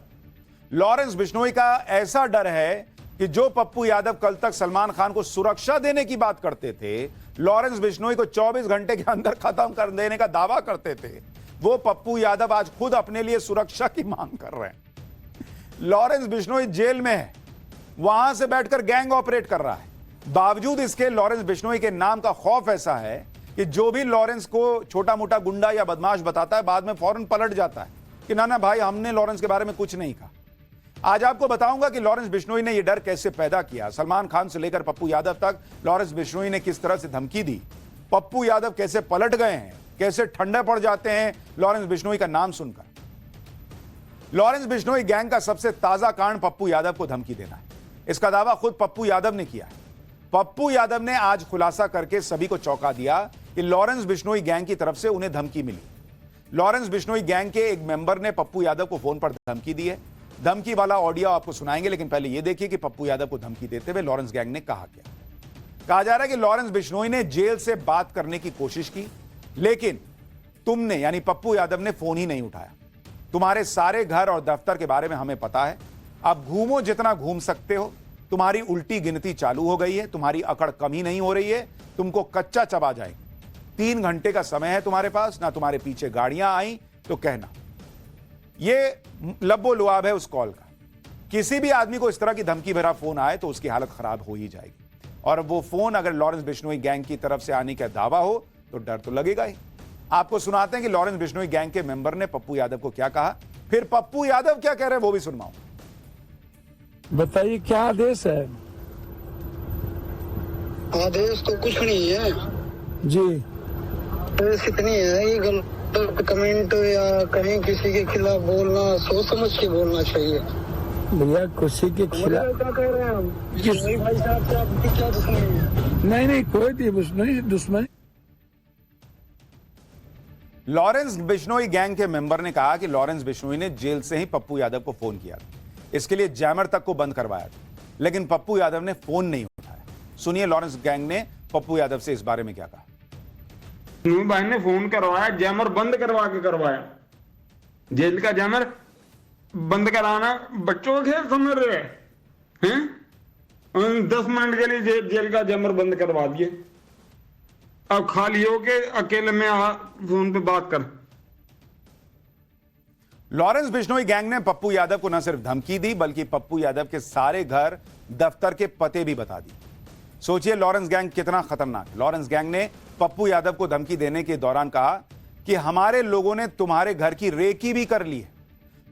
लॉरेंस बिश्नोई का ऐसा डर है कि जो पप्पू यादव कल तक सलमान खान को सुरक्षा देने की बात करते थे, लॉरेंस बिश्नोई को 24 घंटे के अंदर खत्म कर देने का दावा करते थे, वो पप्पू यादव आज खुद अपने लिए सुरक्षा की मांग कर रहे हैं। लॉरेंस बिश्नोई जेल में है, वहां से बैठकर गैंग ऑपरेट कर रहा है। बावजूद इसके लॉरेंस बिश्नोई के नाम का खौफ ऐसा है कि जो भी लॉरेंस को छोटा मोटा गुंडा या बदमाश बताता है, बाद में फौरन पलट जाता है कि ना भाई, हमने लॉरेंस के बारे में कुछ नहीं कहा। आज आपको बताऊंगा कि लॉरेंस बिश्नोई ने यह डर कैसे पैदा किया। सलमान खान से लेकर पप्पू यादव तक लॉरेंस बिश्नोई ने किस तरह से धमकी दी, पप्पू यादव कैसे पलट गए हैं, कैसे ठंडे पड़ जाते हैं लॉरेंस बिश्नोई का नाम सुनकर। लॉरेंस बिश्नोई गैंग का सबसे ताजा कांड पप्पू यादव को धमकी देना है। इसका दावा खुद पप्पू यादव ने किया है। पप्पू यादव ने आज खुलासा करके सभी को चौंका दिया कि लॉरेंस बिश्नोई गैंग की तरफ से उन्हें धमकी मिली। लॉरेंस बिश्नोई गैंग के एक मेंबर ने पप्पू यादव को फोन पर धमकी दी है। धमकी वाला ऑडियो आपको सुनाएंगे, लेकिन पहले यह देखिए कि पप्पू यादव को धमकी देते हुए लॉरेंस गैंग ने कहा क्या। कहा जा रहा है कि लॉरेंस बिश्नोई ने जेल से बात करने की कोशिश की, लेकिन तुमने यानी पप्पू यादव ने फोन ही नहीं उठाया। तुम्हारे सारे घर और दफ्तर के बारे में हमें पता है, अब घूमो जितना घूम सकते हो। तुम्हारी उल्टी गिनती चालू हो गई है, तुम्हारी अकड़ कम ही नहीं हो रही है, तुमको कच्चा चबा जाएगी। 3 घंटे का समय है तुम्हारे पास, ना तुम्हारे पीछे गाड़ियां आई तो कहना। यह लब्बो लुआब है उस कॉल का। किसी भी आदमी को इस तरह की धमकी भरा फोन आए तो उसकी हालत खराब हो ही जाएगी, और वो फोन अगर लॉरेंस बिश्नोई गैंग की तरफ से आने का दावा हो तो डर तो लगेगा ही। आपको सुनाते हैं कि लॉरेंस बिश्नोई गैंग के मेंबर ने पप्पू यादव को क्या कहा, फिर पप्पू यादव क्या कह रहे हैं वो भी सुनवाऊं। बताइए क्या आदेश है? आदेश तो कुछ नहीं है जी, आदेश इतनी है, ये गलत कमेंट या कहीं किसी के खिलाफ बोलना सोच समझ के बोलना चाहिए। भैया किसी के खिलाफ क्या कह रहे हैं हम? भाई साहब से आपकी क्या दुश्मनी है? नहीं कोई दुश्मनी। लॉरेंस बिश्नोई गैंग के मेंबर ने कहा कि लॉरेंस बिश्नोई ने जेल से ही पप्पू यादव को फोन किया था, इसके लिए जैमर तक को बंद करवाया था, लेकिन पप्पू यादव ने फोन नहीं उठाया। सुनिए लॉरेंस गैंग ने पप्पू यादव से इस बारे में क्या कहा। भाई ने फोन करवाया, जैमर बंद करवा के करवाया। जेल का जैमर बंद कराना बच्चों का खेल समझ रहे हैं? 10 मिनट के लिए जेल का जैमर बंद करवा दिए। अब खाली हो के अकेले में फोन पे बात कर। लॉरेंस बिश्नोई गैंग ने पप्पू यादव को न सिर्फ धमकी दी, बल्कि पप्पू यादव के सारे घर दफ्तर के पते भी बता दी। सोचिए लॉरेंस गैंग कितना खतरनाक है। लॉरेंस गैंग ने पप्पू यादव को धमकी देने के दौरान कहा कि हमारे लोगों ने तुम्हारे घर की रेकी भी कर ली है।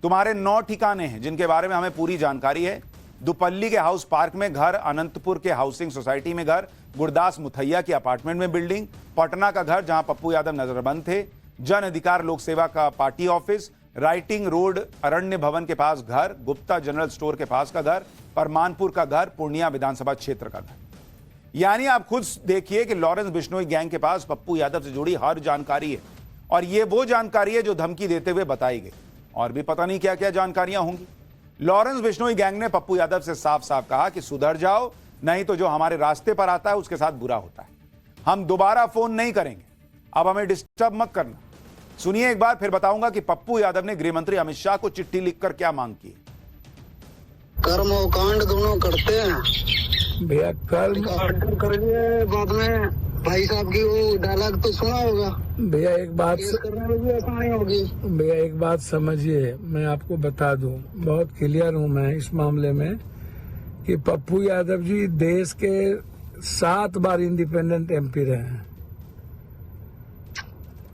तुम्हारे 9 ठिकाने हैं जिनके बारे में हमें पूरी जानकारी है। दुपल्ली के हाउस पार्क में घर, अनंतपुर के हाउसिंग सोसाइटी में घर, गुरदास मुथैया की अपार्टमेंट में बिल्डिंग, पटना का घर जहां पप्पू यादव नजरबंद थे, जन अधिकार लोक सेवा का पार्टी ऑफिस, राइटिंग रोड अरण्य भवन के पास घर, गुप्ता जनरल स्टोर के पास का घर, परमानपुर का घर, पूर्णिया विधानसभा क्षेत्र का घर। यानी आप खुद देखिए कि लॉरेंस बिश्नोई गैंग के पास पप्पू यादव से जुड़ी हर जानकारी है, और यह वो जानकारी है जो धमकी देते हुए बताई गई। और भी पता नहीं क्या क्या जानकारियां होंगी। लॉरेंस बिश्नोई गैंग ने पप्पू यादव से साफ साफ कहा कि सुधर जाओ, नहीं तो जो हमारे रास्ते पर आता है उसके साथ बुरा होता है। हम दोबारा फोन नहीं करेंगे, अब हमें डिस्टर्ब मत करना। सुनिए एक बार, फिर बताऊंगा कि पप्पू यादव ने गृह मंत्री अमित शाह को चिट्ठी लिखकर क्या मांग की। कर्म और कांड दोनों करते हैं भैया। कर्म करिए, बाद में भाई साहब की वो डायलॉग तो सुना होगा भैया। एक बात करने में भी आसानी होगी भैया, एक बात समझिए, मैं आपको बता दूं, बहुत क्लियर हूं मैं इस मामले में कि पप्पू यादव जी देश के 7 बार इंडिपेंडेंट एमपी रहे हैं,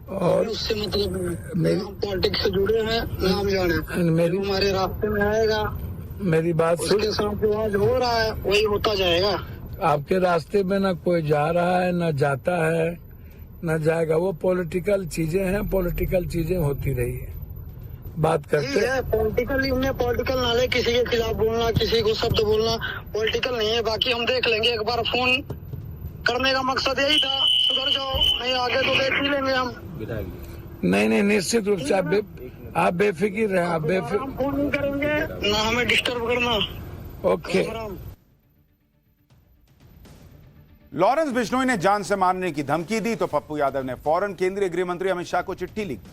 और उससे मतलब पॉलिटिक्स से जुड़े हैं, नाम जाने मेरी हमारे रास्ते में आएगा। मेरी बात सुन, उसके साथ जो आज हो रहा है वही होता जाएगा। आपके रास्ते में ना कोई जा रहा है, ना जाता है, ना जाएगा। वो पॉलिटिकल चीजें हैं, पॉलिटिकल चीजें होती रही है, बात करते हैं। पॉलिटिकल नाले किसी के खिलाफ बोलना, किसी को शब्द बोलना पॉलिटिकल नहीं है। बाकी हम देख लेंगे, एक बार फोन करने का मकसद यही था, सुधर जाओ, नहीं आगे तो देख ही लेंगे हम। नहीं, निश्चित रूप से आप बेफिक्र रहें, आप बेफिक्र। हम फोन नहीं करेंगे, ना हमें डिस्टर्ब करना। ओके। लॉरेंस बिश्नोई ने जान से मारने की धमकी दी तो पप्पू यादव ने फौरन केंद्रीय गृह मंत्री अमित शाह को चिट्ठी लिखी।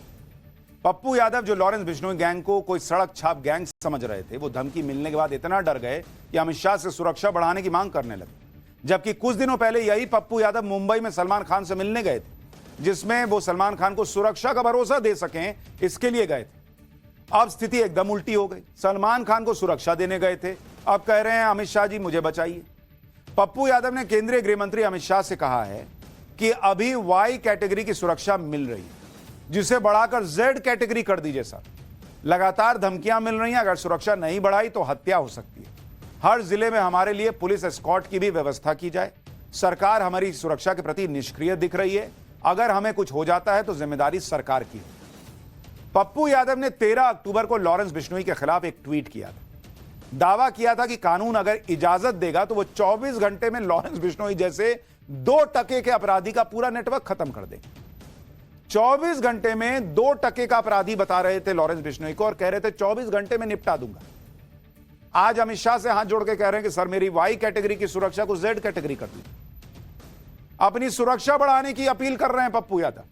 पप्पू यादव, जो लॉरेंस बिश्नोई गैंग को कोई सड़क छाप गैंग समझ रहे थे, वो धमकी मिलने के बाद इतना डर गए कि अमित शाह से सुरक्षा बढ़ाने की मांग करने लगे। जबकि कुछ दिनों पहले यही पप्पू यादव मुंबई में सलमान खान से मिलने गए थे, जिसमें वो सलमान खान को सुरक्षा का भरोसा दे सकें इसके लिए गए थे। अब स्थिति एकदम उल्टी हो गई। सलमान खान को सुरक्षा देने गए थे, अब कह रहे हैं अमित शाह जी मुझे बचाइए। पप्पू यादव ने केंद्रीय गृह मंत्री अमित शाह से कहा है कि अभी वाई कैटेगरी की सुरक्षा मिल रही है, जिसे बढ़ाकर जेड कैटेगरी कर दीजिए सर। लगातार धमकियां मिल रही हैं, अगर सुरक्षा नहीं बढ़ाई तो हत्या हो सकती है। हर जिले में हमारे लिए पुलिस एस्कॉर्ट की भी व्यवस्था की जाए। सरकार हमारी सुरक्षा के प्रति निष्क्रिय दिख रही है, अगर हमें कुछ हो जाता है तो जिम्मेदारी सरकार की है। पप्पू यादव ने 13 अक्टूबर को लॉरेंस बिश्नोई के खिलाफ एक ट्वीट किया था। दावा किया था कि कानून अगर इजाजत देगा तो वो 24 घंटे में लॉरेंस बिश्नोई जैसे 2% के अपराधी का पूरा नेटवर्क खत्म कर देंगे। 24 घंटे में 2% का अपराधी बता रहे थे लॉरेंस बिश्नोई को, और कह रहे थे 24 घंटे में निपटा दूंगा। आज अमित शाह से हाथ जोड़ के कह रहे हैं कि सर मेरी वाई कैटेगरी की सुरक्षा को जेड कैटेगरी कर दी। अपनी सुरक्षा बढ़ाने की अपील कर रहे हैं पप्पू यादव।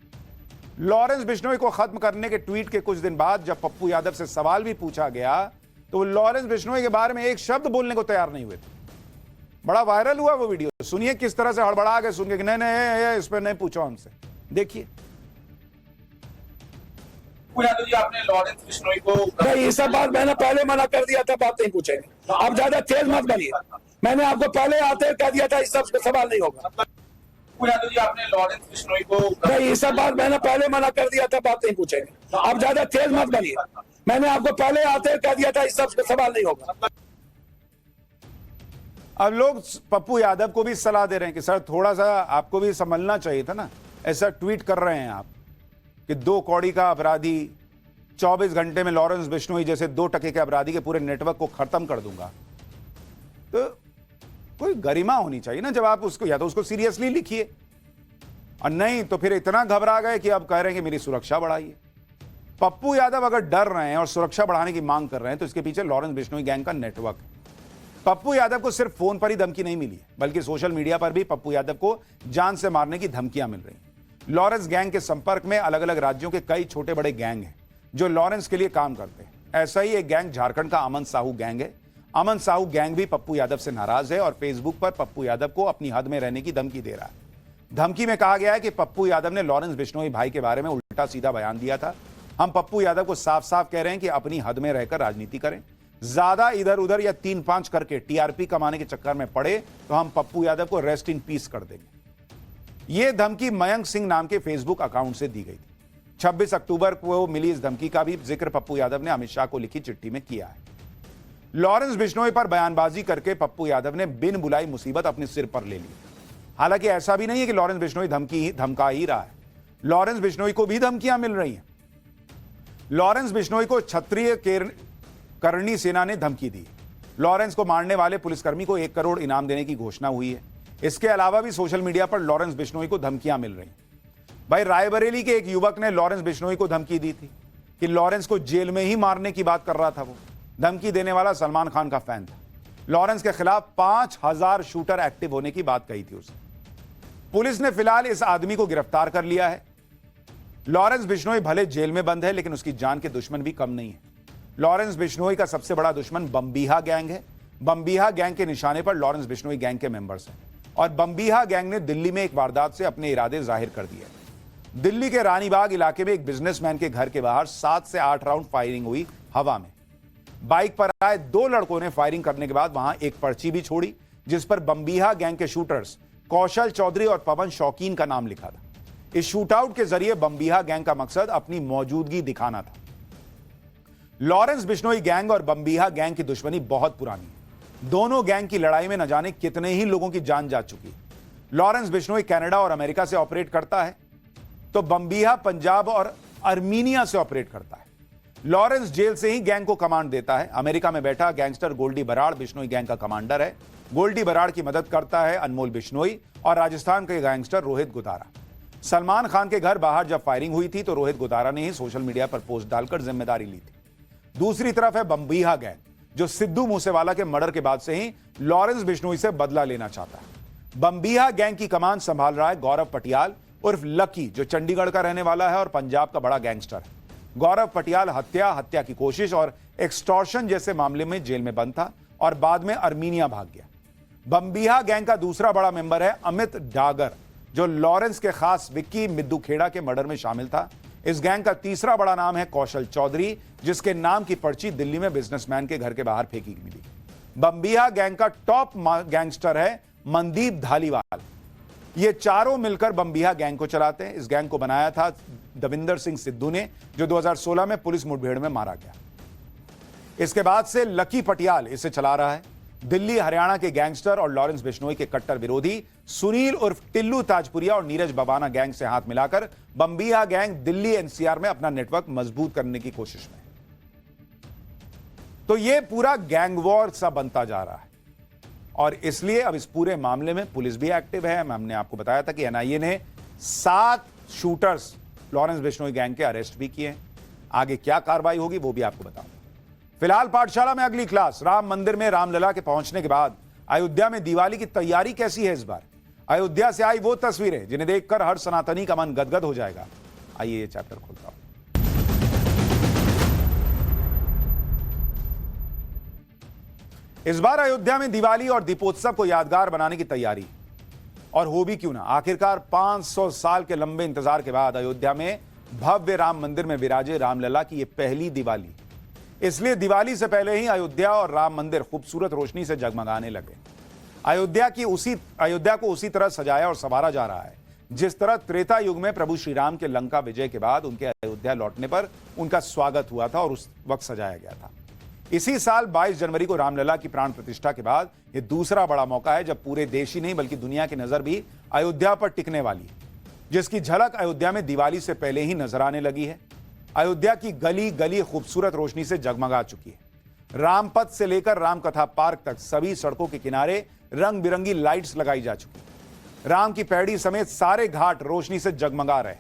लॉरेंस बिश्नोई को खत्म करने के ट्वीट के कुछ दिन बाद जब पप्पू यादव से सवाल भी पूछा गया तो लॉरेंस बिश्नोई के बारे में एक शब्द बोलने को तैयार नहीं हुए थे। बड़ा वायरल हुआ वो वीडियो, सुनिए किस तरह से हड़बड़ा गए सुन के कि नहीं इस पर नहीं पूछो हमसे। देखिए यादव जी, आपने लॉरेंस बिश्नोई को ये सब बात मैंने पहले मना कर दिया था, बात नहीं पूछेंगे। आप ज्यादा तेज मत बनिए, मैंने आपको पहले आते कह दिया था इस सब सवाल नहीं होगा। यादव जी, आपने लॉरेंस बिश्नोई को ये सब बात मैंने पहले मना कर दिया था, बात नहीं पूछेंगे। आप ज्यादा तेज मत बनिए, मैंने आपको पहले आते कह दिया था इस सब सवाल नहीं होगा। अब लोग पप्पू यादव को भी सलाह दे रहे हैं कि सर थोड़ा सा आपको भी संभलना चाहिए था ना, ऐसा ट्वीट कर रहे हैं आप कि 2 कौड़ी का अपराधी 24 घंटे में लॉरेंस बिश्नोई जैसे 2% के अपराधी के पूरे नेटवर्क को खत्म कर दूंगा। तो कोई गरिमा होनी चाहिए ना जब आप उसको, या तो उसको सीरियसली लिखिए, और नहीं तो फिर इतना घबरा गए कि अब कह रहे हैं कि मेरी सुरक्षा बढ़ाइए। पप्पू यादव अगर डर रहे हैं और सुरक्षा बढ़ाने की मांग कर रहे हैं तो इसके पीछे लॉरेंस बिश्नोई गैंग का नेटवर्क है। पप्पू यादव को सिर्फ फोन पर ही धमकी नहीं मिली है, बल्कि सोशल मीडिया पर भी पप्पू यादव को जान से मारने की धमकियां मिल रही हैं। लॉरेंस गैंग के संपर्क में अलग अलग राज्यों के कई छोटे बड़े गैंग हैं जो लॉरेंस के लिए काम करते हैं। ऐसा ही एक गैंग झारखंड का अमन साहू गैंग है। अमन साहू गैंग भी पप्पू यादव से नाराज है और फेसबुक पर पप्पू यादव को अपनी हद में रहने की धमकी दे रहा है। धमकी में कहा गया है कि पप्पू यादव ने लॉरेंस बिश्नोई भाई के बारे में उल्टा सीधा बयान दिया था। हम पप्पू यादव को साफ साफ कह रहे हैं कि अपनी हद में रहकर राजनीति करें, ज्यादा इधर उधर या 3-5 करके टीआरपी कमाने के चक्कर में पड़े तो हम पप्पू यादव को रेस्ट इन पीस कर देंगे। यह धमकी मयंक सिंह नाम के फेसबुक अकाउंट से दी गई थी। 26 अक्टूबर को मिली इस धमकी का भी जिक्र पप्पू यादव ने अमित शाह को लिखी चिट्ठी में किया है। लॉरेंस बिश्नोई पर बयानबाजी करके पप्पू यादव ने बिन बुलाई मुसीबत अपने सिर पर ले ली। हालांकि ऐसा भी नहीं है कि लॉरेंस बिश्नोई धमका ही रहा है, लॉरेंस बिश्नोई को भी धमकियां मिल रही हैं। लॉरेंस बिश्नोई को क्षत्रिय करणी सेना ने धमकी दी। लॉरेंस को मारने वाले पुलिसकर्मी को 1 करोड़ इनाम देने की घोषणा हुई है। इसके अलावा भी सोशल मीडिया पर लॉरेंस बिश्नोई को धमकियां मिल रही। भाई, रायबरेली के एक युवक ने लॉरेंस बिश्नोई को धमकी दी थी कि लॉरेंस को जेल में ही मारने की बात कर रहा था। वो धमकी देने वाला सलमान खान का फैन था। लॉरेंस के खिलाफ 5000 शूटर एक्टिव होने की बात कही थी उसने। पुलिस ने फिलहाल इस आदमी को गिरफ्तार कर लिया है। लॉरेंस बिश्नोई भले जेल में बंद है, लेकिन उसकी जान के दुश्मन भी कम नहीं है। लॉरेंस बिश्नोई का सबसे बड़ा दुश्मन बम्बीहा गैंग है। बम्बीहा गैंग के निशाने पर लॉरेंस बिश्नोई गैंग के मेंबर्स हैं और बम्बीहा गैंग ने दिल्ली में एक वारदात से अपने इरादे जाहिर कर दिए। दिल्ली के रानीबाग इलाके में एक बिजनेसमैन के घर के बाहर 7 से 8 राउंड फायरिंग हुई हवा में। बाइक पर आए 2 लड़कों ने फायरिंग करने के बाद वहां एक पर्ची भी छोड़ी, जिस पर बम्बीहा गैंग के शूटर्स कौशल चौधरी और पवन शौकीन का नाम लिखा था। इस शूटआउट के जरिए बम्बीहा गैंग का मकसद अपनी मौजूदगी दिखाना था। लॉरेंस बिश्नोई गैंग और बम्बीहा गैंग की दुश्मनी बहुत पुरानी है। दोनों गैंग की लड़ाई में न जाने कितने ही लोगों की जान जा चुकी है। लॉरेंस बिश्नोई कनाडा और अमेरिका से ऑपरेट करता है, तो बम्बीहा पंजाब और अर्मीनिया से ऑपरेट करता है। लॉरेंस जेल से ही गैंग को कमांड देता है। अमेरिका में बैठा गैंगस्टर गोल्डी बराड़ बिश्नोई गैंग का कमांडर है। गोल्डी बराड़ की मदद करता है अनमोल बिश्नोई और राजस्थान के गैंगस्टर रोहित गुदारा। सलमान खान के घर बाहर जब फायरिंग हुई थी तो रोहित गुदारा ने ही सोशल मीडिया पर पोस्ट डालकर जिम्मेदारी ली थी। दूसरी तरफ है बम्बीहा गैंग, जो सिद्धू मूसेवाला के मर्डर के बाद से ही लॉरेंस बिश्नोई से बदला लेना चाहता है। बम्बीहा गैंग की कमान संभाल रहा है गौरव पटियाल उर्फ लकी, जो चंडीगढ़ का रहने वाला है और पंजाब का बड़ा गैंगस्टर है। गौरव पटियाल हत्या की कोशिश और एक्सटॉर्शन जैसे मामले में जेल में बंद था और बाद में अर्मीनिया भाग गया। बम्बीहा गैंग का दूसरा बड़ा मेंबर है अमित डागर, जो लॉरेंस के खास विक्की मिद्दू खेड़ा के मर्डर में शामिल था। इस गैंग का तीसरा बड़ा नाम है कौशल चौधरी, जिसके नाम की पर्ची दिल्ली में बिजनेसमैन के घर के बाहर फेंकी मिली। बम्बीहा गैंग का टॉप गैंगस्टर है मनदीप धालीवाल। ये चारों मिलकर बम्बीहा गैंग को चलाते हैं। इस गैंग को बनाया था दविंदर सिंह सिद्धू ने, जो 2016 में पुलिस मुठभेड़ में मारा गया। इसके बाद से लकी पटियाल इसे चला रहा है। दिल्ली हरियाणा के गैंगस्टर और लॉरेंस बिश्नोई के कट्टर विरोधी सुनील उर्फ टिल्लू ताजपुरिया और नीरज बबाना गैंग से हाथ मिलाकर बम्बीहा गैंग दिल्ली एनसीआर में अपना नेटवर्क मजबूत करने की कोशिश में। तो यह पूरा गैंग वॉर सा बनता जा रहा है और इसलिए अब इस पूरे मामले में पुलिस भी एक्टिव है। हमने आपको बताया था कि एनआईए ने 7 शूटर्स लॉरेंस बिश्नोई गैंग के अरेस्ट भी किए। आगे क्या कार्रवाई होगी वो भी आपको बताऊंगा। फिलहाल पाठशाला में अगली क्लास। राम मंदिर में रामलला के पहुंचने के बाद अयोध्या में दिवाली की तैयारी कैसी है इस बार? अयोध्या से आई वो तस्वीरें जिन्हें देखकर हर सनातनी का मन गदगद हो जाएगा। आइए ये चैप्टर खोलता हूं। इस बार अयोध्या में दिवाली और दीपोत्सव को यादगार बनाने की तैयारी, और हो भी क्यों ना। आखिरकार 500 साल के लंबे इंतजार के बाद अयोध्या में भव्य राम मंदिर में विराजे रामलला की यह पहली दिवाली। इसलिए दिवाली से पहले ही अयोध्या और राम मंदिर खूबसूरत रोशनी से जगमगाने लगे। अयोध्या को उसी तरह सजाया और संवारा जा रहा है जिस तरह त्रेता युग में प्रभु श्री राम के लंका विजय के बाद उनके अयोध्या लौटने पर उनका स्वागत हुआ था और उस वक्त सजाया गया था। इसी साल 22 जनवरी को रामलला की प्राण प्रतिष्ठा के बाद यह दूसरा बड़ा मौका है जब पूरे देश ही नहीं बल्कि दुनिया की नजर भी अयोध्या पर टिकने वाली है, जिसकी झलक अयोध्या में दिवाली से पहले ही नजर आने लगी है। अयोध्या की गली गली खूबसूरत रोशनी से जगमगा चुकी है। रामपथ से लेकर रामकथा पार्क तक सभी सड़कों के किनारे रंग बिरंगी लाइट्स लगाई जा चुकी है। राम की पैड़ी समेत सारे घाट रोशनी से जगमगा रहे।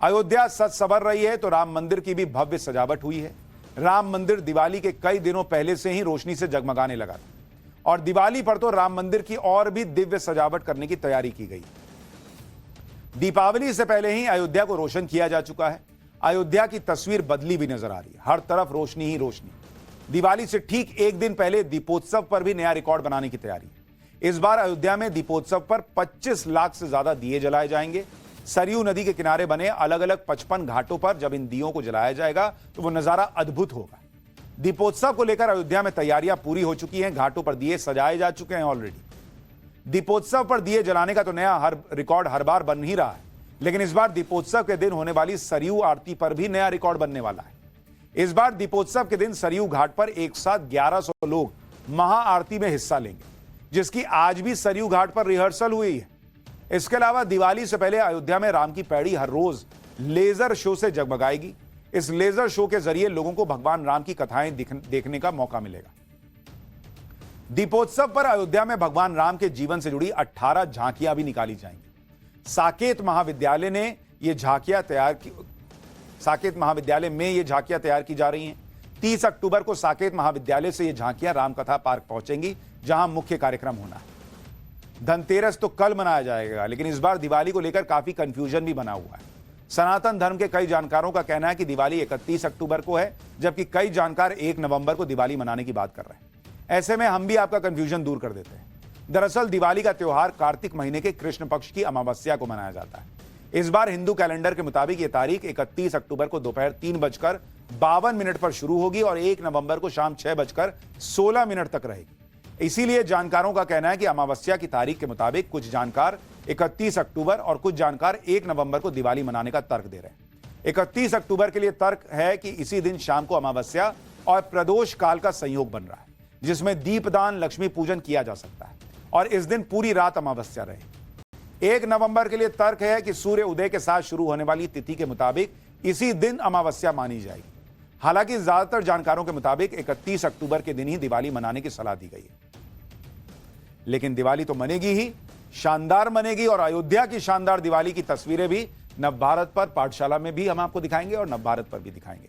अयोध्या सज संवर रही है तो राम मंदिर की भी भव्य सजावट हुई है। राम मंदिर दिवाली के कई दिनों पहले से ही रोशनी से जगमगाने लगा था और दिवाली पर तो राम मंदिर की और भी दिव्य सजावट करने की तैयारी की गई। दीपावली से पहले ही अयोध्या को रोशन किया जा चुका है। अयोध्या की तस्वीर बदली भी नजर आ रही है, हर तरफ रोशनी ही रोशनी। दिवाली से ठीक एक दिन पहले दीपोत्सव पर भी नया रिकॉर्ड बनाने की तैयारी है। इस बार अयोध्या में दीपोत्सव पर 25 लाख से ज्यादा दिए जलाए जाएंगे। सरयू नदी के किनारे बने अलग अलग 55 घाटों पर जब इन दियों को जलाया जाएगा तो वो नजारा अद्भुत होगा। दीपोत्सव को लेकर अयोध्या में तैयारियां पूरी हो चुकी हैं। घाटों पर दिए सजाए जा चुके हैं ऑलरेडी। दीपोत्सव पर दिए जलाने का तो नया रिकॉर्ड हर बार बन ही रहा है, लेकिन इस बार दीपोत्सव के दिन होने वाली सरयू आरती पर भी नया रिकॉर्ड बनने वाला है। इस बार दीपोत्सव के दिन सरयू घाट पर एक साथ 1100 लोग महाआरती में हिस्सा लेंगे, जिसकी आज भी सरयू घाट पर रिहर्सल हुई है। इसके अलावा दिवाली से पहले अयोध्या में राम की पैड़ी हर रोज लेजर शो से जगमगाएगी। इस लेजर शो के जरिए लोगों को भगवान राम की कथाएं देखने का मौका मिलेगा। दीपोत्सव पर अयोध्या में भगवान राम के जीवन से जुड़ी 18 झांकियां भी निकाली जाएंगी। साकेत महाविद्यालय में ये झांकियां तैयार की जा रही हैं। 30 अक्टूबर को साकेत महाविद्यालय से ये झांकियां रामकथा पार्क पहुंचेंगी, जहां मुख्य कार्यक्रम होना है। धनतेरस तो कल मनाया जाएगा, लेकिन इस बार दिवाली को लेकर काफी कंफ्यूजन भी बना हुआ है। सनातन धर्म के कई जानकारों का कहना है कि दिवाली 31 अक्टूबर को है, जबकि कई जानकार 1 नवंबर को दिवाली मनाने की बात कर रहे हैं। ऐसे में हम भी आपका कंफ्यूजन दूर कर देते हैं। दरअसल दिवाली का त्योहार कार्तिक महीने के कृष्ण पक्ष की अमावस्या को मनाया जाता है। इस बार हिंदू कैलेंडर के मुताबिक ये तारीख 31 अक्टूबर को दोपहर 3:52 पर शुरू होगी और 1 नवंबर को शाम 6:16 तक रहेगी। इसीलिए जानकारों का कहना है कि अमावस्या की तारीख के मुताबिक कुछ जानकार 31 अक्टूबर और कुछ जानकार 1 नवंबर को दिवाली मनाने का तर्क दे रहे हैं। 31 अक्टूबर के लिए तर्क है कि इसी दिन शाम को अमावस्या और प्रदोष काल का संयोग बन रहा है, जिसमें दीपदान, लक्ष्मी पूजन किया जा सकता है और इस दिन पूरी रात अमावस्या रहेगी। 1 नवंबर के लिए तर्क है कि सूर्य उदय के साथ शुरू होने वाली तिथि के मुताबिक इसी दिन अमावस्या मानी जाएगी। हालांकि ज्यादातर जानकारों के मुताबिक 31 अक्टूबर के दिन ही दिवाली मनाने की सलाह दी गई है। लेकिन दिवाली तो मनेगी ही, शानदार मनेगी, और अयोध्या की शानदार दिवाली की तस्वीरें भी नवभारत पर पाठशाला में भी हम आपको दिखाएंगे और नवभारत पर भी दिखाएंगे।